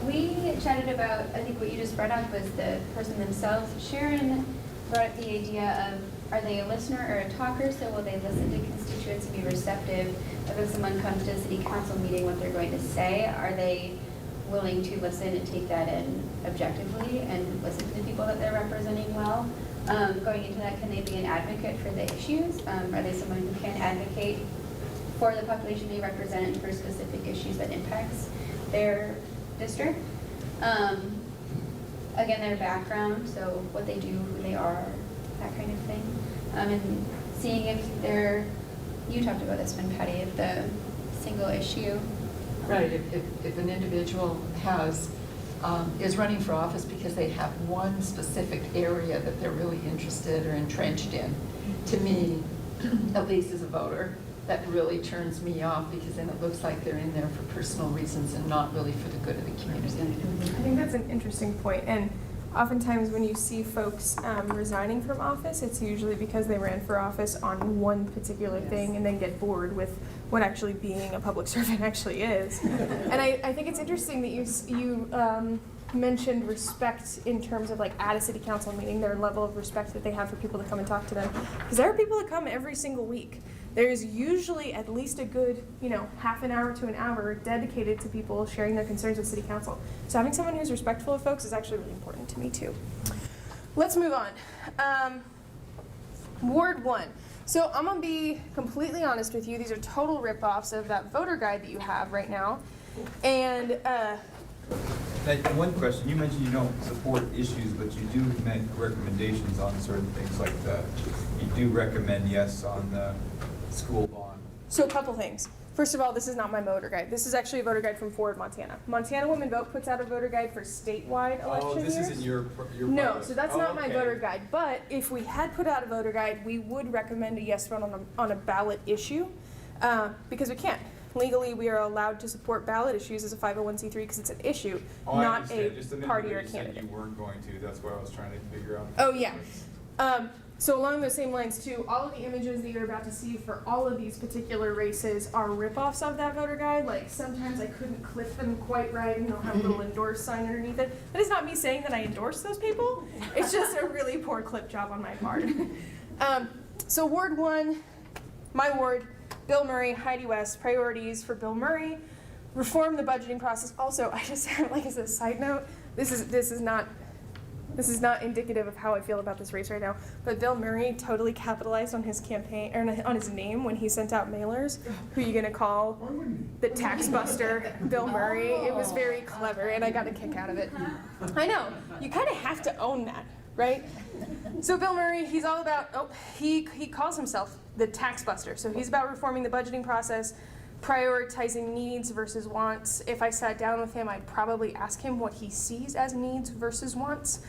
We chatted about, I think what you just brought up was the person themselves. Sharon brought up the idea of, are they a listener or a talker? So will they listen to constituents and be receptive of if someone comes to a city council meeting, what they're going to say? Are they willing to listen and take that in objectively and listen to the people that they're representing well? Going into that, can they be an advocate for the issues? Are they someone who can advocate for the population they represent and for specific issues that impacts their district? Again, their background, so what they do, who they are, that kind of thing. And seeing if they're, you talked about this one, Patty, if the single issue. Right, if an individual is running for office because they have one specific area that they're really interested or entrenched in, to me, at least as a voter, that really turns me off, because then it looks like they're in there for personal reasons and not really for the good of the community. I think that's an interesting point. And oftentimes when you see folks resigning from office, it's usually because they ran for office on one particular thing and then get bored with what actually being a public servant actually is. And I think it's interesting that you mentioned respect in terms of, like, at a city council meeting, their level of respect that they have for people to come and talk to them. Because there are people that come every single week. There's usually at least a good, half an hour to an hour dedicated to people sharing their concerns with city council. So having someone who's respectful of folks is actually really important to me too. Let's move on. Ward 1. So I'm gonna be completely honest with you. These are total rip-offs of that voter guide that you have right now. And One question, you mentioned you don't support issues, but you do make recommendations on certain things, like you do recommend yes on the school bond. so a couple things. First of all, this is not my voter guide. This is actually a voter guide from Ford, Montana. Montana Women Vote puts out a voter guide for statewide election years. Oh, this isn't your No, product. so that's not my okay. voter guide. But if we had put out a voter guide, we would recommend a yes vote on a ballot issue, because we can. Legally, we are allowed to support ballot issues as a 501c3 because it's an issue, Oh, I not understand. Just a minute party ago or a you said candidate. you weren't going to. That's what I was trying to figure out. Oh, yeah. So along those same lines too, all of the images that you're about to see for all of these particular races are rip-offs of that voter guide. Like, sometimes I couldn't clip them quite right and they'll have a little endorse sign underneath it. That is not me saying that I endorse those people. It's just a really poor clip job on my part. So Ward 1, my ward, Bill Murray, Heidi West, priorities for Bill Murray, reform the budgeting process. Also, I just have, like, as a side note, this is not indicative of how I feel about this race right now, but Bill Murray totally capitalized on his campaign, or on his name when he sent out mailers. Who are you gonna call the tax buster, Bill Murray? It was very clever, and I got a kick out of it. I know, you kind of have to own that, right? So Bill Murray, he's all about, he calls himself the tax buster. So he's about reforming the budgeting process, prioritizing needs versus wants. If I sat down with him, I'd probably ask him what he sees as needs versus wants.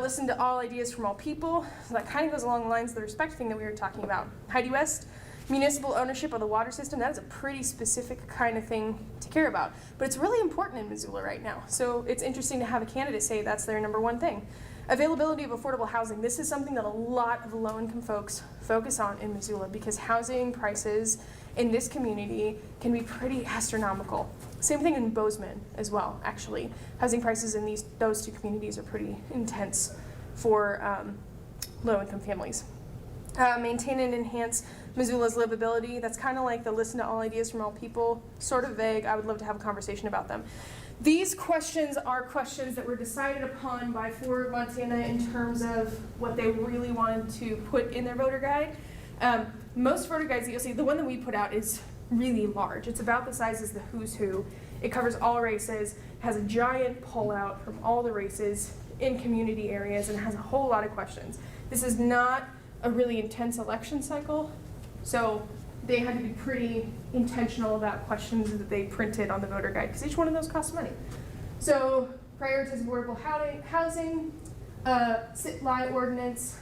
Listen to all ideas from all people. So that kind of goes along the lines of the respect thing that we were talking about. Heidi West, Municipal ownership of the water system, that is a pretty specific kind of thing to care about. But it's really important in Missoula right now. So it's interesting to have a candidate say that's their number one thing. Availability of affordable housing. This is something that a lot of low-income folks focus on in Missoula because housing prices in this community can be pretty astronomical. Same thing in Bozeman as well, actually. Housing prices in those two communities are pretty intense for low-income families. Maintain and enhance Missoula's livability. That's kind of like the listen to all ideas from all people, sort of vague. I would love to have a conversation about them. These questions are questions that were decided upon by Forward Montana in terms of what they really wanted to put in their voter guide. Most voter guides that you'll see, the one that we put out is really large. It's about the size as the Who's Who. It covers all races, has a giant pullout from all the races in community areas, and has a whole lot of questions. This is not a really intense election cycle, so they had to be pretty intentional about questions that they printed on the voter guide, because each one of those costs money. So prioritize affordable housing, sit-lie ordinance,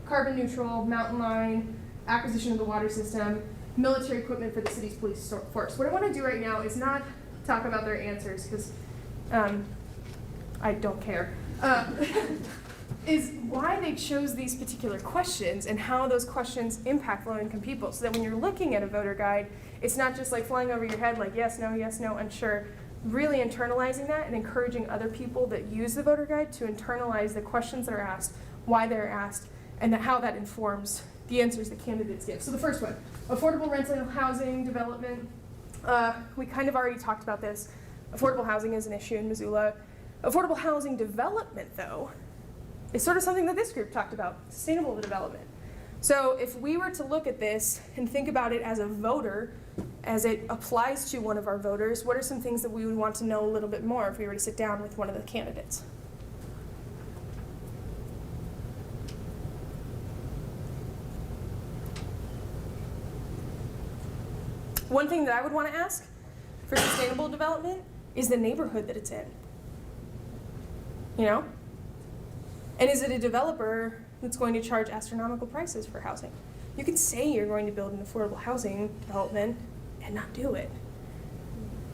carbon neutral, mountain line, acquisition of the water system, military equipment for the city's police force. What I want to do right now is not talk about their answers, because I don't care. Is why they chose these particular questions and how those questions impact low-income people, so that when you're looking at a voter guide, it's not just like flying over your head like yes, no, unsure. Really internalizing that and encouraging other people that use the voter guide to internalize the questions that are asked, why they're asked, and how that informs the answers that candidates give. So the first one, affordable rental housing development. We kind of already talked about this. Affordable housing is an issue in Missoula. Affordable housing development, though, is sort of something that this group talked about, sustainable development. So if we were to look at this and think about it as a voter, as it applies to one of our voters, what are some things that we would want to know a little bit more if we were to sit down with one of the candidates? One thing that I would want to ask for sustainable development is the neighborhood that it's in. You know? And is it a developer that's going to charge astronomical prices for housing? You can say you're going to build an affordable housing development and not do it.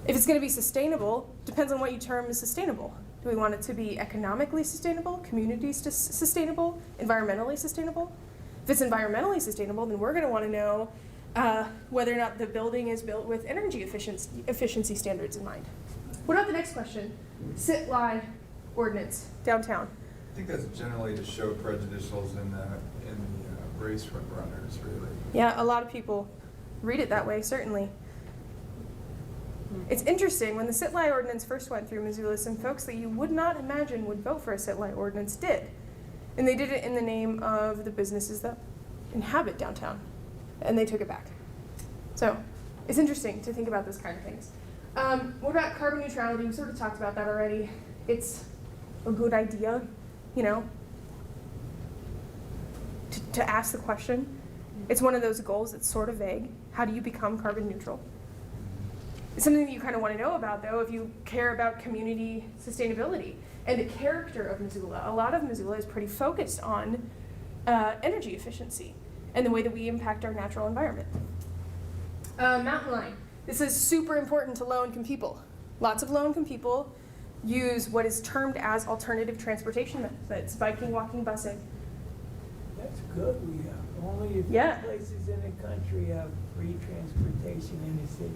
If it's going to be sustainable, depends on what you term as sustainable. Do we want it to be economically sustainable, community sustainable, environmentally sustainable? If it's environmentally sustainable, then we're going to want to know whether or not the building is built with energy efficiency standards in mind. What about the next question? Sit-lie ordinance downtown. I think that's generally to show prejudicials in the race runners, really. Yeah, a lot of people read it that way, certainly. It's interesting, when the sit-lie ordinance first went through Missoula, some folks that you would not imagine would vote for a sit-lie ordinance did. And they did it in the name of the businesses that inhabit downtown. And they took it back. So it's interesting to think about those kind of things. What about carbon neutrality? We sort of talked about that already. It's a good idea, you know, to ask the question. It's one of those goals that's sort of vague. How do you become carbon neutral? It's something that you kind of want to know about, though, if you care about community sustainability and the character of Missoula. A lot of Missoula is pretty focused on energy efficiency and the way that we impact our natural environment. Mountain line. This is super important to low-income people. Lots of low-income people use what is termed as alternative transportation methods, biking, walking, busing. That's good, we have. Only a few Yeah. places in the country have free transportation in the city.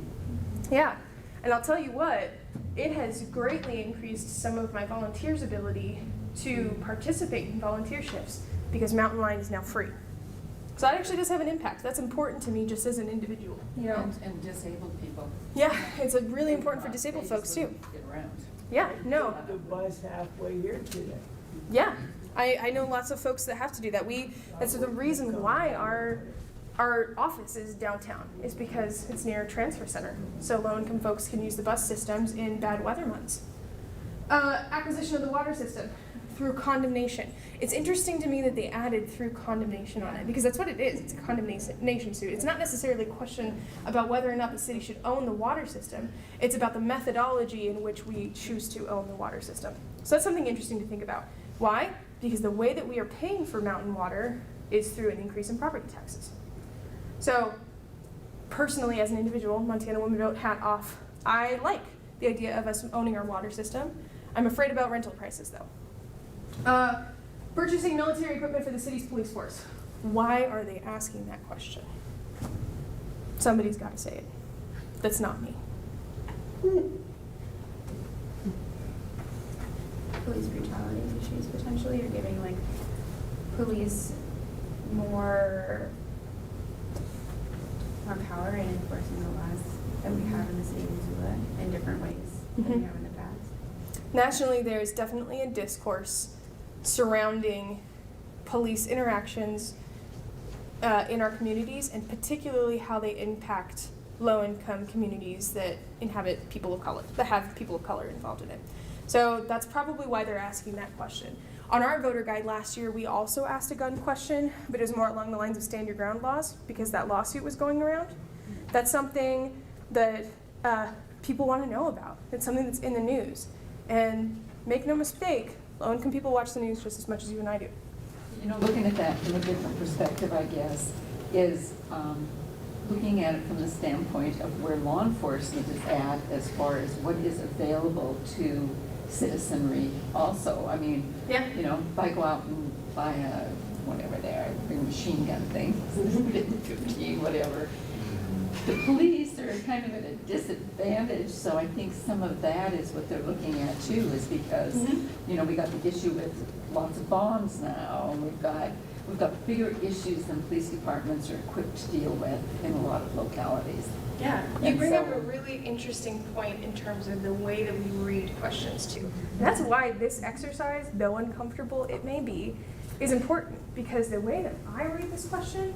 Yeah, and I'll tell you what, it has greatly increased some of my volunteers' ability to participate in volunteer shifts because Mountain Line is now free. So that actually does have an impact. That's important to me just as an individual, you know? And disabled people. Yeah, it's really important for disabled folks too. Get around. Yeah, no, The bus halfway here today. yeah. I know lots of folks that have to do that. That's the reason why our office is downtown, is because it's near a transfer center. So low-income folks can use the bus systems in bad weather months. Acquisition of the water system through condemnation. It's interesting to me that they added through condemnation on it, because that's what it is. It's a condemnation suit. It's not necessarily a question about whether or not the city should own the water system. It's about the methodology in which we choose to own the water system. So that's something interesting to think about. Why? Because the way that we are paying for mountain water is through an increase in property taxes. So personally, as an individual, Montana Women Vote, hat off, I like the idea of us owning our water system. I'm afraid about rental prices, though. Purchasing military equipment for the city's police force. Why are they asking that question? Somebody's got to say it. That's not me. Police brutality issues potentially, or giving like police more power in enforcing the laws that we have in the city of Missoula in different ways than we have in the past. Nationally, there's definitely a discourse surrounding police interactions in our communities, and particularly how they impact low-income communities that inhabit people of color, that have people of color involved in it. So that's probably why they're asking that question. On our voter guide last year, we also asked a gun question, but it was more along the lines of stand your ground laws, because that lawsuit was going around. That's something that people want to know about. It's something that's in the news. And make no mistake, low-income people watch the news just as much as you and I do. You know, looking at that from a different perspective, I guess, is looking at it from the standpoint of where law enforcement is at as far as what is available to citizenry also. I mean, Yeah. you know, if I go out and buy a, whatever they are, bring a machine gun thing, 15, whatever, the police are kind of at a disadvantage, so I think some of that is what they're looking at too, is because, you know, we got the issue with lots of bombs now, and we've got bigger issues than police departments are equipped to deal with in a lot of localities. Yeah, you And bring up so- a really interesting point in terms of the way that we read questions too. And that's why this exercise, though uncomfortable it may be, is important, because the way that I read this question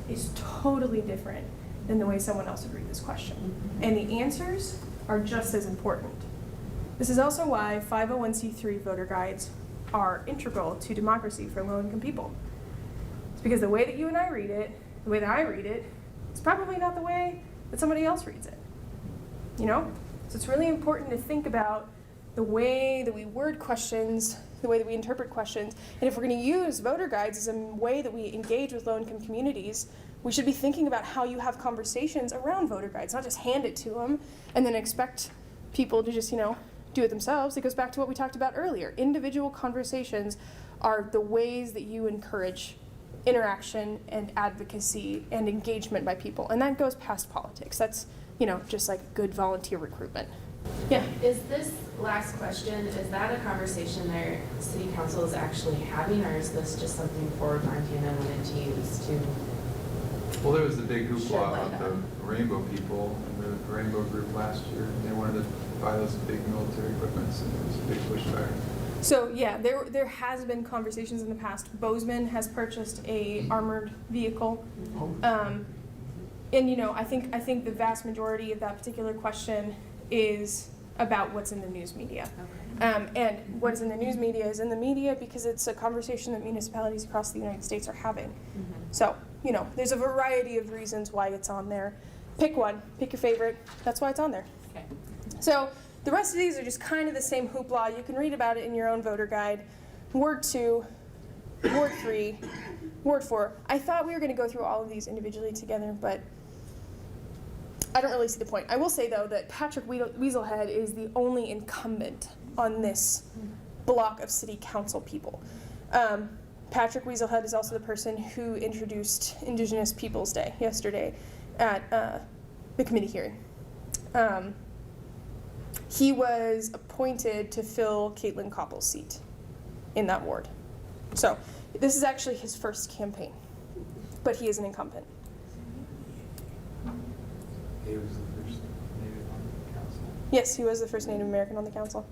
is totally different than the way someone else would read this question. And the answers are just as important. This is also why 501c3 voter guides are integral to democracy for low-income people. It's because the way that you and I read it, the way that I read it, is probably not the way that somebody else reads it. You know? So it's really important to think about the way that we word questions, the way that we interpret questions, and if we're going to use voter guides as a way that we engage with low-income communities, we should be thinking about how you have conversations around voter guides, not just hand it to them and then expect people to just, you know, do it themselves. It goes back to what we talked about earlier. Individual conversations are the ways that you encourage interaction and advocacy and engagement by people. And that goes past politics. That's, you know, just like good volunteer recruitment. Yeah. Is this last question, is that a conversation their city council is actually having, or is this just something Forward Montana wanted to use to? Well, there was the big Shed hoopla light about on. the Rainbow people, the Rainbow group last year. They wanted to buy those big military equipments, and there was a big pushback. So yeah, there has been conversations in the past. Bozeman has purchased a armored vehicle, and you know, I think the vast majority of that particular question is about what's in the news media. And what is in the news media is in the media because it's a conversation that municipalities across the United States are having. So, you know, there's a variety of reasons why it's on there. Pick one, pick your favorite. That's why it's on there. Okay. So the rest of these are just kind of the same hoopla. You can read about it in your own voter guide. Ward 2, Ward 3, Ward 4. I thought we were going to go through all of these individually together, but I don't really see the point. I will say, though, that Patrick Weaselhead is the only incumbent on this block of city council people. Patrick Weaselhead is also the person who introduced Indigenous Peoples Day yesterday at the committee hearing. He was appointed to fill Caitlin Koppel's seat in that ward. So this is actually his first campaign, but he is an incumbent. He was the first Native on the council. Yes, he was the first Native American on the council.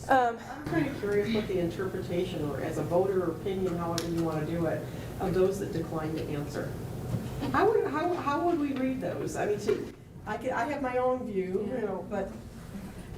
I'm kind of curious what the interpretation, or as a voter opinion, however you want to do it, of those that decline to answer. How would we read those? I mean, I have my own view, you know, but,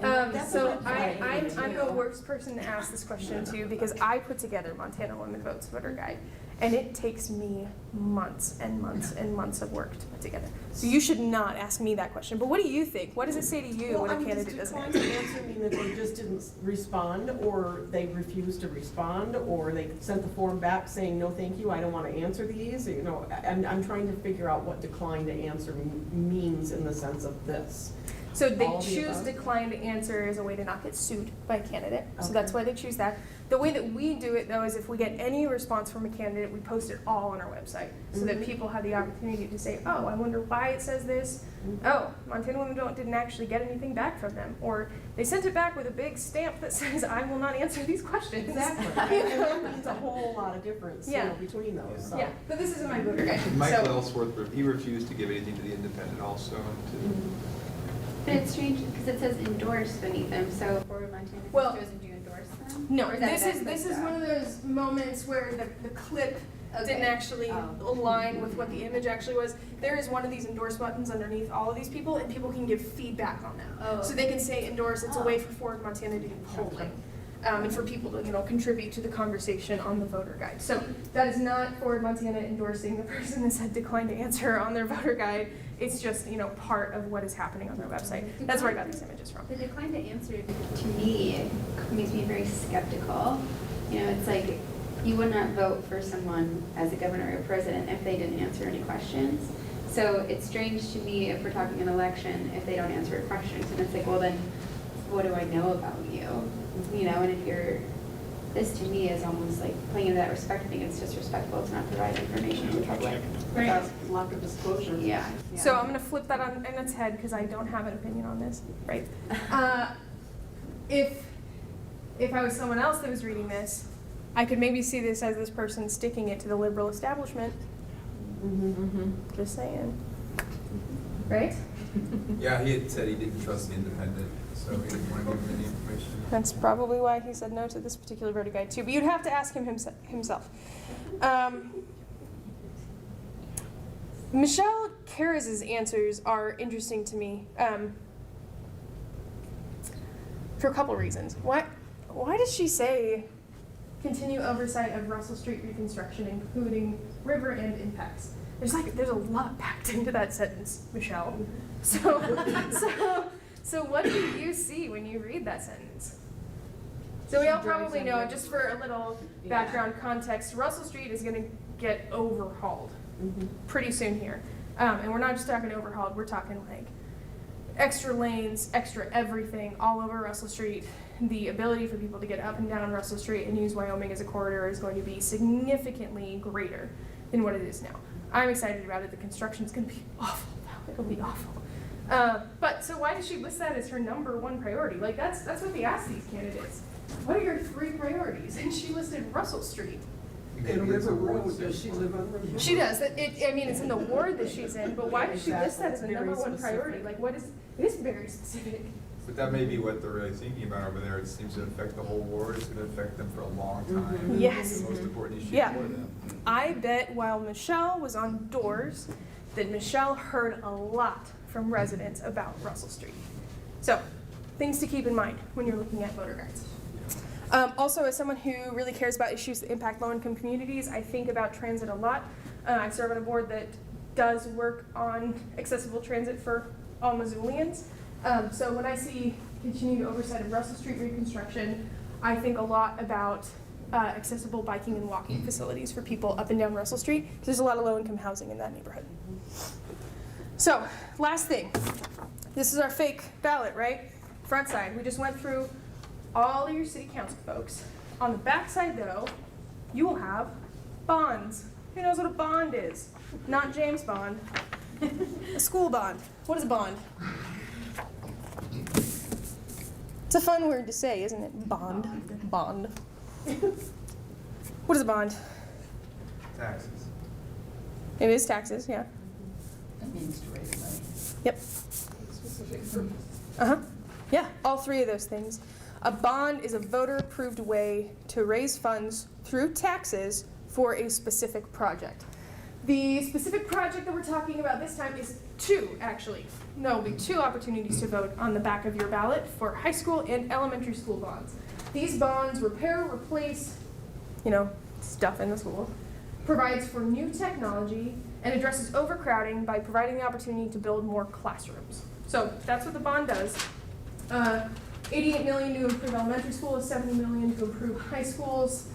That's So what I'm trying I'm to the do. worst person to ask this question to because I put together Montana Women Votes voter guide, and it takes me months and months and months of work to put together. So you should not ask me that question. But what do you think? What does it say to you when a candidate doesn't Well, answer? does decline to answer mean that they just didn't respond, or they refused to respond, or they sent the form back saying, no, thank you, I don't want to answer these? You know, I'm trying to figure out what decline to answer means in the sense of this. So they All of the choose above? decline to answer as a way to not get sued by a candidate. So Okay. that's why they choose that. The way that we do it though is if we get any response from a candidate, we post it all on our website so that Mhm. people have the opportunity to say, oh, I wonder why it says this. Oh, Montana Women Vote didn't actually get anything back from them. Or they sent it back with a big stamp that says, I will not answer these questions. Exactly. And that means a whole lot of difference, you Yeah. know, between those, so. Yeah, but this isn't my voter guide. Michael So, Ellsworth, he refused to give anything to the Independent also. And to, But it's strange because it says endorse beneath them, so for Montana Well, Sisters, would you endorse them? no, Or is that this is one of those moments where the clip didn't Okay. actually Oh. align with what the image actually was. There is one of these endorse buttons underneath all of these people, and people can give feedback on them. Oh. So they can say endorse. It's a Oh. way for Forward Montana to do polling, and for people to contribute to the conversation on the voter guide. So that is not Forward Montana endorsing the person that said decline to answer on their voter guide. It's just part of what is happening on their website. That's where I got these images from. The decline to answer, to me, makes me very skeptical. It's like, you would not vote for someone as a governor or president if they didn't answer any questions. So it's strange to me if we're talking an election, if they don't answer questions, and it's like, well then, what do I know about you? And if you're, this to me is almost like playing into that respect thing. It's disrespectful to not provide information to the public. Without lack of disclosure. Yeah. So I'm going to flip that on its head because I don't have an opinion on this, right? If I was someone else that was reading this, I could maybe see this as this person sticking it to the liberal establishment. Just saying. Right? Yeah, he had said he didn't trust the Independent, so he didn't want to give him any information. That's probably why he said no to this particular voter guide too. But you'd have to ask him himself. Michelle Karras' answers are interesting to me for a couple reasons. Why does she say continue oversight of Russell Street reconstruction, including river and impacts? There's a lot packed into that sentence, Michelle. So what do you see when you read that sentence? So we all probably know, just for a little background context, Russell Street is going to get overhauled pretty soon here. And we're not just talking overhauled, we're talking like extra lanes, extra everything all over Russell Street. The ability for people to get up and down Russell Street and use Wyoming as a corridor is going to be significantly greater than what it is now. I'm excited about it. The construction's going to be awful. It'll be awful. But so why does she list that as her #1 priority? Like that's what they ask these candidates. What are your 3 priorities? And she listed Russell Street. And River Road, does she live on River Road? She does. It's in the ward that she's in, but why does she list that as a Very #1 priority? specific. Like it is very specific. But that may be what they're really thinking about over there. It seems to affect the whole ward. It's going to affect them for a long time. Yes. It's the most important issue Yeah. for them. I bet while Michelle was on doors that Michelle heard a lot from residents about Russell Street. So, things to keep in mind when you're looking at voter guides. Also, as someone who really cares about issues that impact low-income communities, I think about transit a lot. I serve on a board that does work on accessible transit for all Missoulians. So when I see continued oversight of Russell Street reconstruction, I think a lot about accessible biking and walking facilities for people up and down Russell Street, because there's a lot of low-income housing in that neighborhood. So, last thing. This is our fake ballot, right? Front side. We just went through all of your city council folks. On the back side, though, you will have bonds. Who knows what a bond is? Not James Bond. A school bond. What is a bond? It's a fun word to say, isn't it? Bond. Bond. What is a bond? Taxes. It is taxes, yeah. That means to raise money. Yep. Uh-huh. Yeah, all 3 of those things. A bond is a voter-approved way to raise funds through taxes for a specific project. The specific project that we're talking about this time is two, actually. No, there'll be two opportunities to vote on the back of your ballot for high school and elementary school bonds. These bonds repair, replace, stuff in the school, provides for new technology, and addresses overcrowding by providing the opportunity to build more classrooms. So that's what the bond does. 88 million to improve elementary schools, 70 million to improve high schools.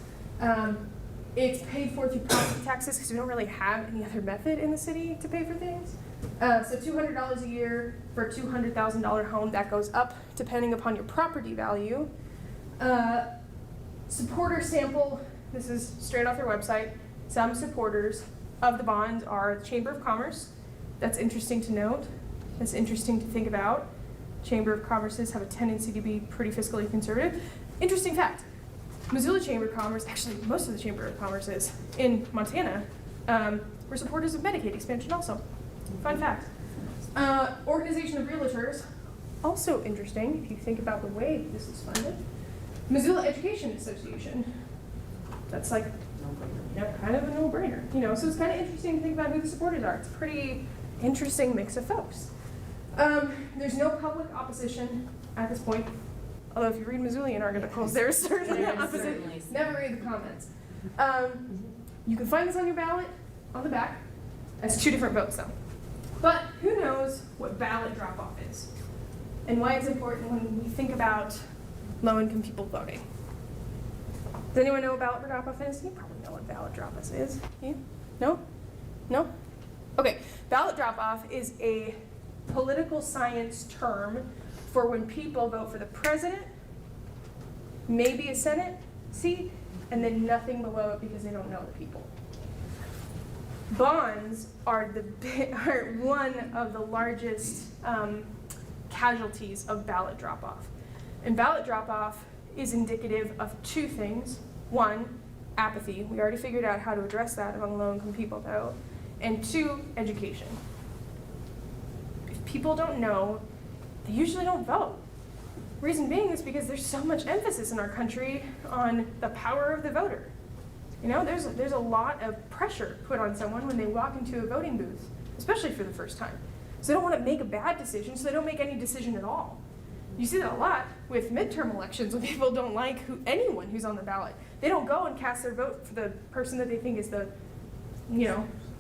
It's paid for through property taxes because we don't really have any other method in the city to pay for things. So $200 a year for a $200,000 home. That goes up depending upon your property value. Supporter sample, this is straight off their website. Some supporters of the bond are the Chamber of Commerce. That's interesting to note. That's interesting to think about. Chamber of Commerces have a tendency to be pretty fiscally conservative. Interesting fact, Missoula Chamber of Commerce, actually most of the Chamber of Commerces in Montana, were supporters of Medicaid expansion also. Fun fact. Organization of Realtors, also interesting if you think about the way this is funded. Missoula Education Association, that's like kind of a no-brainer, so it's kind of interesting to think about who the supporters are. It's a pretty interesting mix of folks. There's no public opposition at this point, although if you read Missoulian articles, there's certainly opposition. Never read the comments. You can find this on your ballot, on the back. That's two different votes though. But who knows what ballot drop-off is and why it's important when we think about low-income people voting. Does anyone know what ballot drop-off is? You probably know what ballot drop-off is. You? No? No? Okay, ballot drop-off is a political science term for when people vote for the president, maybe a Senate seat, and then nothing below it because they don't know the people. Bonds are one of the largest casualties of ballot drop-off. And ballot drop-off is indicative of two things. One, apathy. We already figured out how to address that among low-income people, though. And two, education. If people don't know, they usually don't vote. Reason being is because there's so much emphasis in our country on the power of the voter. There's a lot of pressure put on someone when they walk into a voting booth, especially for the first time. So they don't want to make a bad decision, so they don't make any decision at all. You see that a lot with midterm elections when people don't like anyone who's on the ballot. They don't go and cast their vote for the person that they think is the,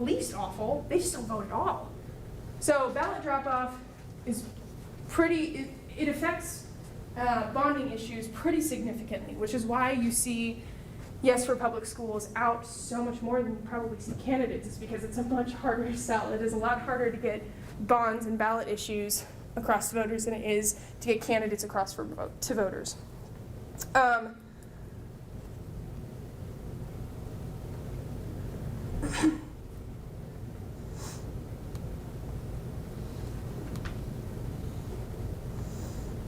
least awful. They just don't vote at all. So ballot drop-off is it affects bonding issues pretty significantly, which is why you see Yes for Public Schools out so much more than you probably see candidates. It's because it's a much harder to sell. It is a lot harder to get bonds and ballot issues across to voters than it is to get candidates across to voters.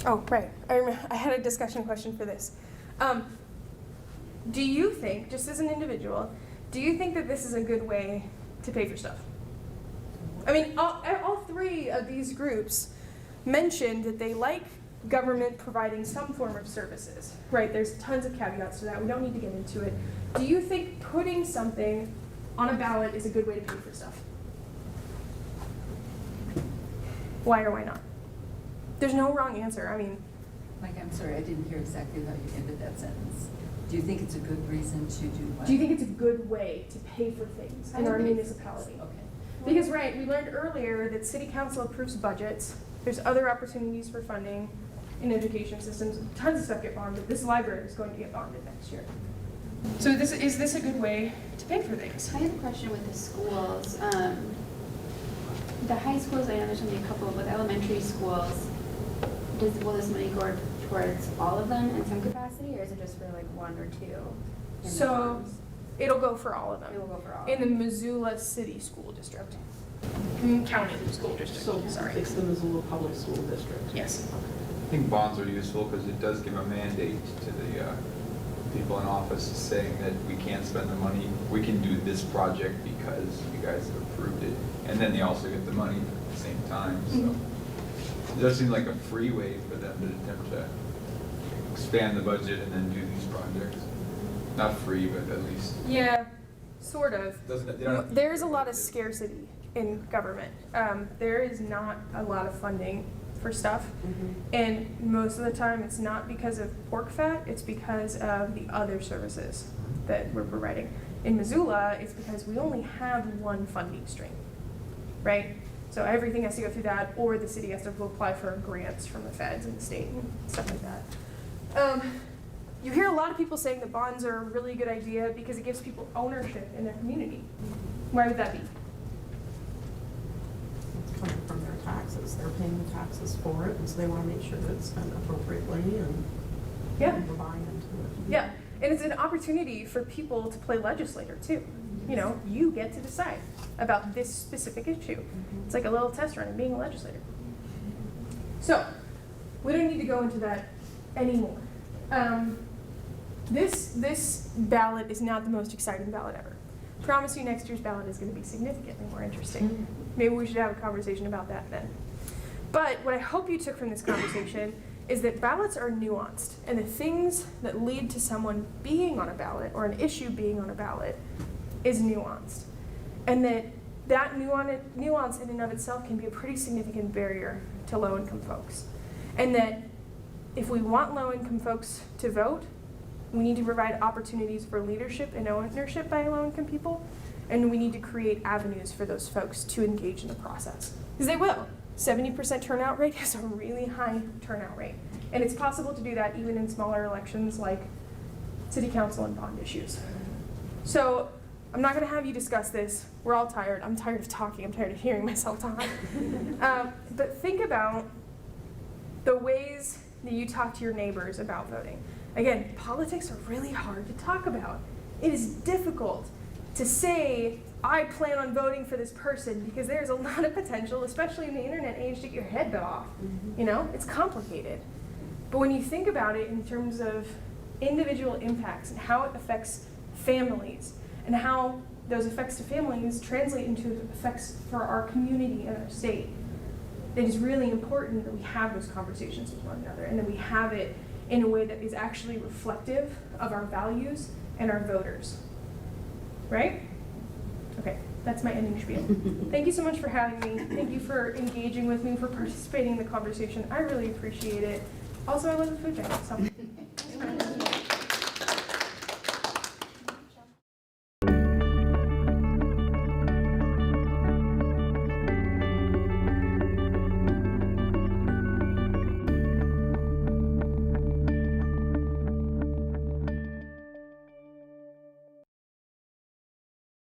Oh, right. I had a discussion question for this. Do you think, just as an individual, do you think that this is a good way to pay for stuff? I mean, all three of these groups mentioned that they like government providing some form of services, right? There's tons of caveats to that. We don't need to get into it. Do you think putting something on a ballot is a good way to pay for stuff? Why or why not? There's no wrong answer. I mean, Mike, I'm sorry, I didn't hear exactly how you ended that sentence. Do you think it's a good reason to do what? do you think it's a good way to pay for things in our municipality? Okay. Because, right, we learned earlier that city council approves budgets. There's other opportunities for funding in education systems. Tons of stuff get bonded. This library is going to get bonded next year. So is this a good way to pay for things? I have a question with the schools. The high schools, I know there's only a couple, but elementary schools, will this money go towards all of them in some capacity, or is it just for like one or two? So it'll go for all of them. It will go for all. In the Missoula City School District. County School District, So sorry. it's the Missoula Public School District. Yes. I think bonds are useful because it does give a mandate to the people in office saying that we can't spend the money. We can do this project because you guys have approved it. And then they also get the money at the same time. So it does seem like a free way for them to attempt to expand the budget and then do these projects. Not free, but at least. Yeah, sort of. Doesn't it- they don't have to- There's a lot of scarcity in government. There is not a lot of funding for stuff. And most of the time, it's not because of pork fat, it's because of the other services that we're providing. In Missoula, it's because we only have one funding stream, right? So everything has to go through that, or the city has to apply for grants from the feds and the state and stuff like that. You hear a lot of people saying that bonds are a really good idea because it gives people ownership in their community. Why would that be? It's coming from their taxes. They're paying the taxes for it, and so they want to make sure that it's spent appropriately and Yeah. we're buying into it. Yeah, and it's an opportunity for people to play legislator too. You know, you get to decide about this specific issue. It's like a little test run of being a legislator. So, we don't need to go into that anymore. This ballot is not the most exciting ballot ever. Promise you next year's ballot is going to be significantly more interesting. Maybe we should have a conversation about that then. But what I hope you took from this conversation is that ballots are nuanced, and the things that lead to someone being on a ballot or an issue being on a ballot is nuanced. And that nuance in and of itself can be a pretty significant barrier to low-income folks. And that if we want low-income folks to vote, we need to provide opportunities for leadership and ownership by low-income people, and we need to create avenues for those folks to engage in the process. Because they will. 70% turnout rate is a really high turnout rate. And it's possible to do that even in smaller elections like city council and bond issues. So I'm not going to have you discuss this. We're all tired. I'm tired of talking. I'm tired of hearing myself talk. But think about the ways that you talk to your neighbors about voting. Again, politics are really hard to talk about. It is difficult to say, I plan on voting for this person, because there's a lot of potential, especially in the internet age, to get your head bit off. You know, it's complicated. But when you think about it in terms of individual impacts and how it affects families, and how those effects to families translate into effects for our community and our state, it is really important that we have those conversations with one another, and that we have it in a way that is actually reflective of our values and our voters. Right? Okay, that's my ending spiel. Thank you so much for having me. Thank you for engaging with me, for participating in the conversation. I really appreciate it. Also, I love the food bank, so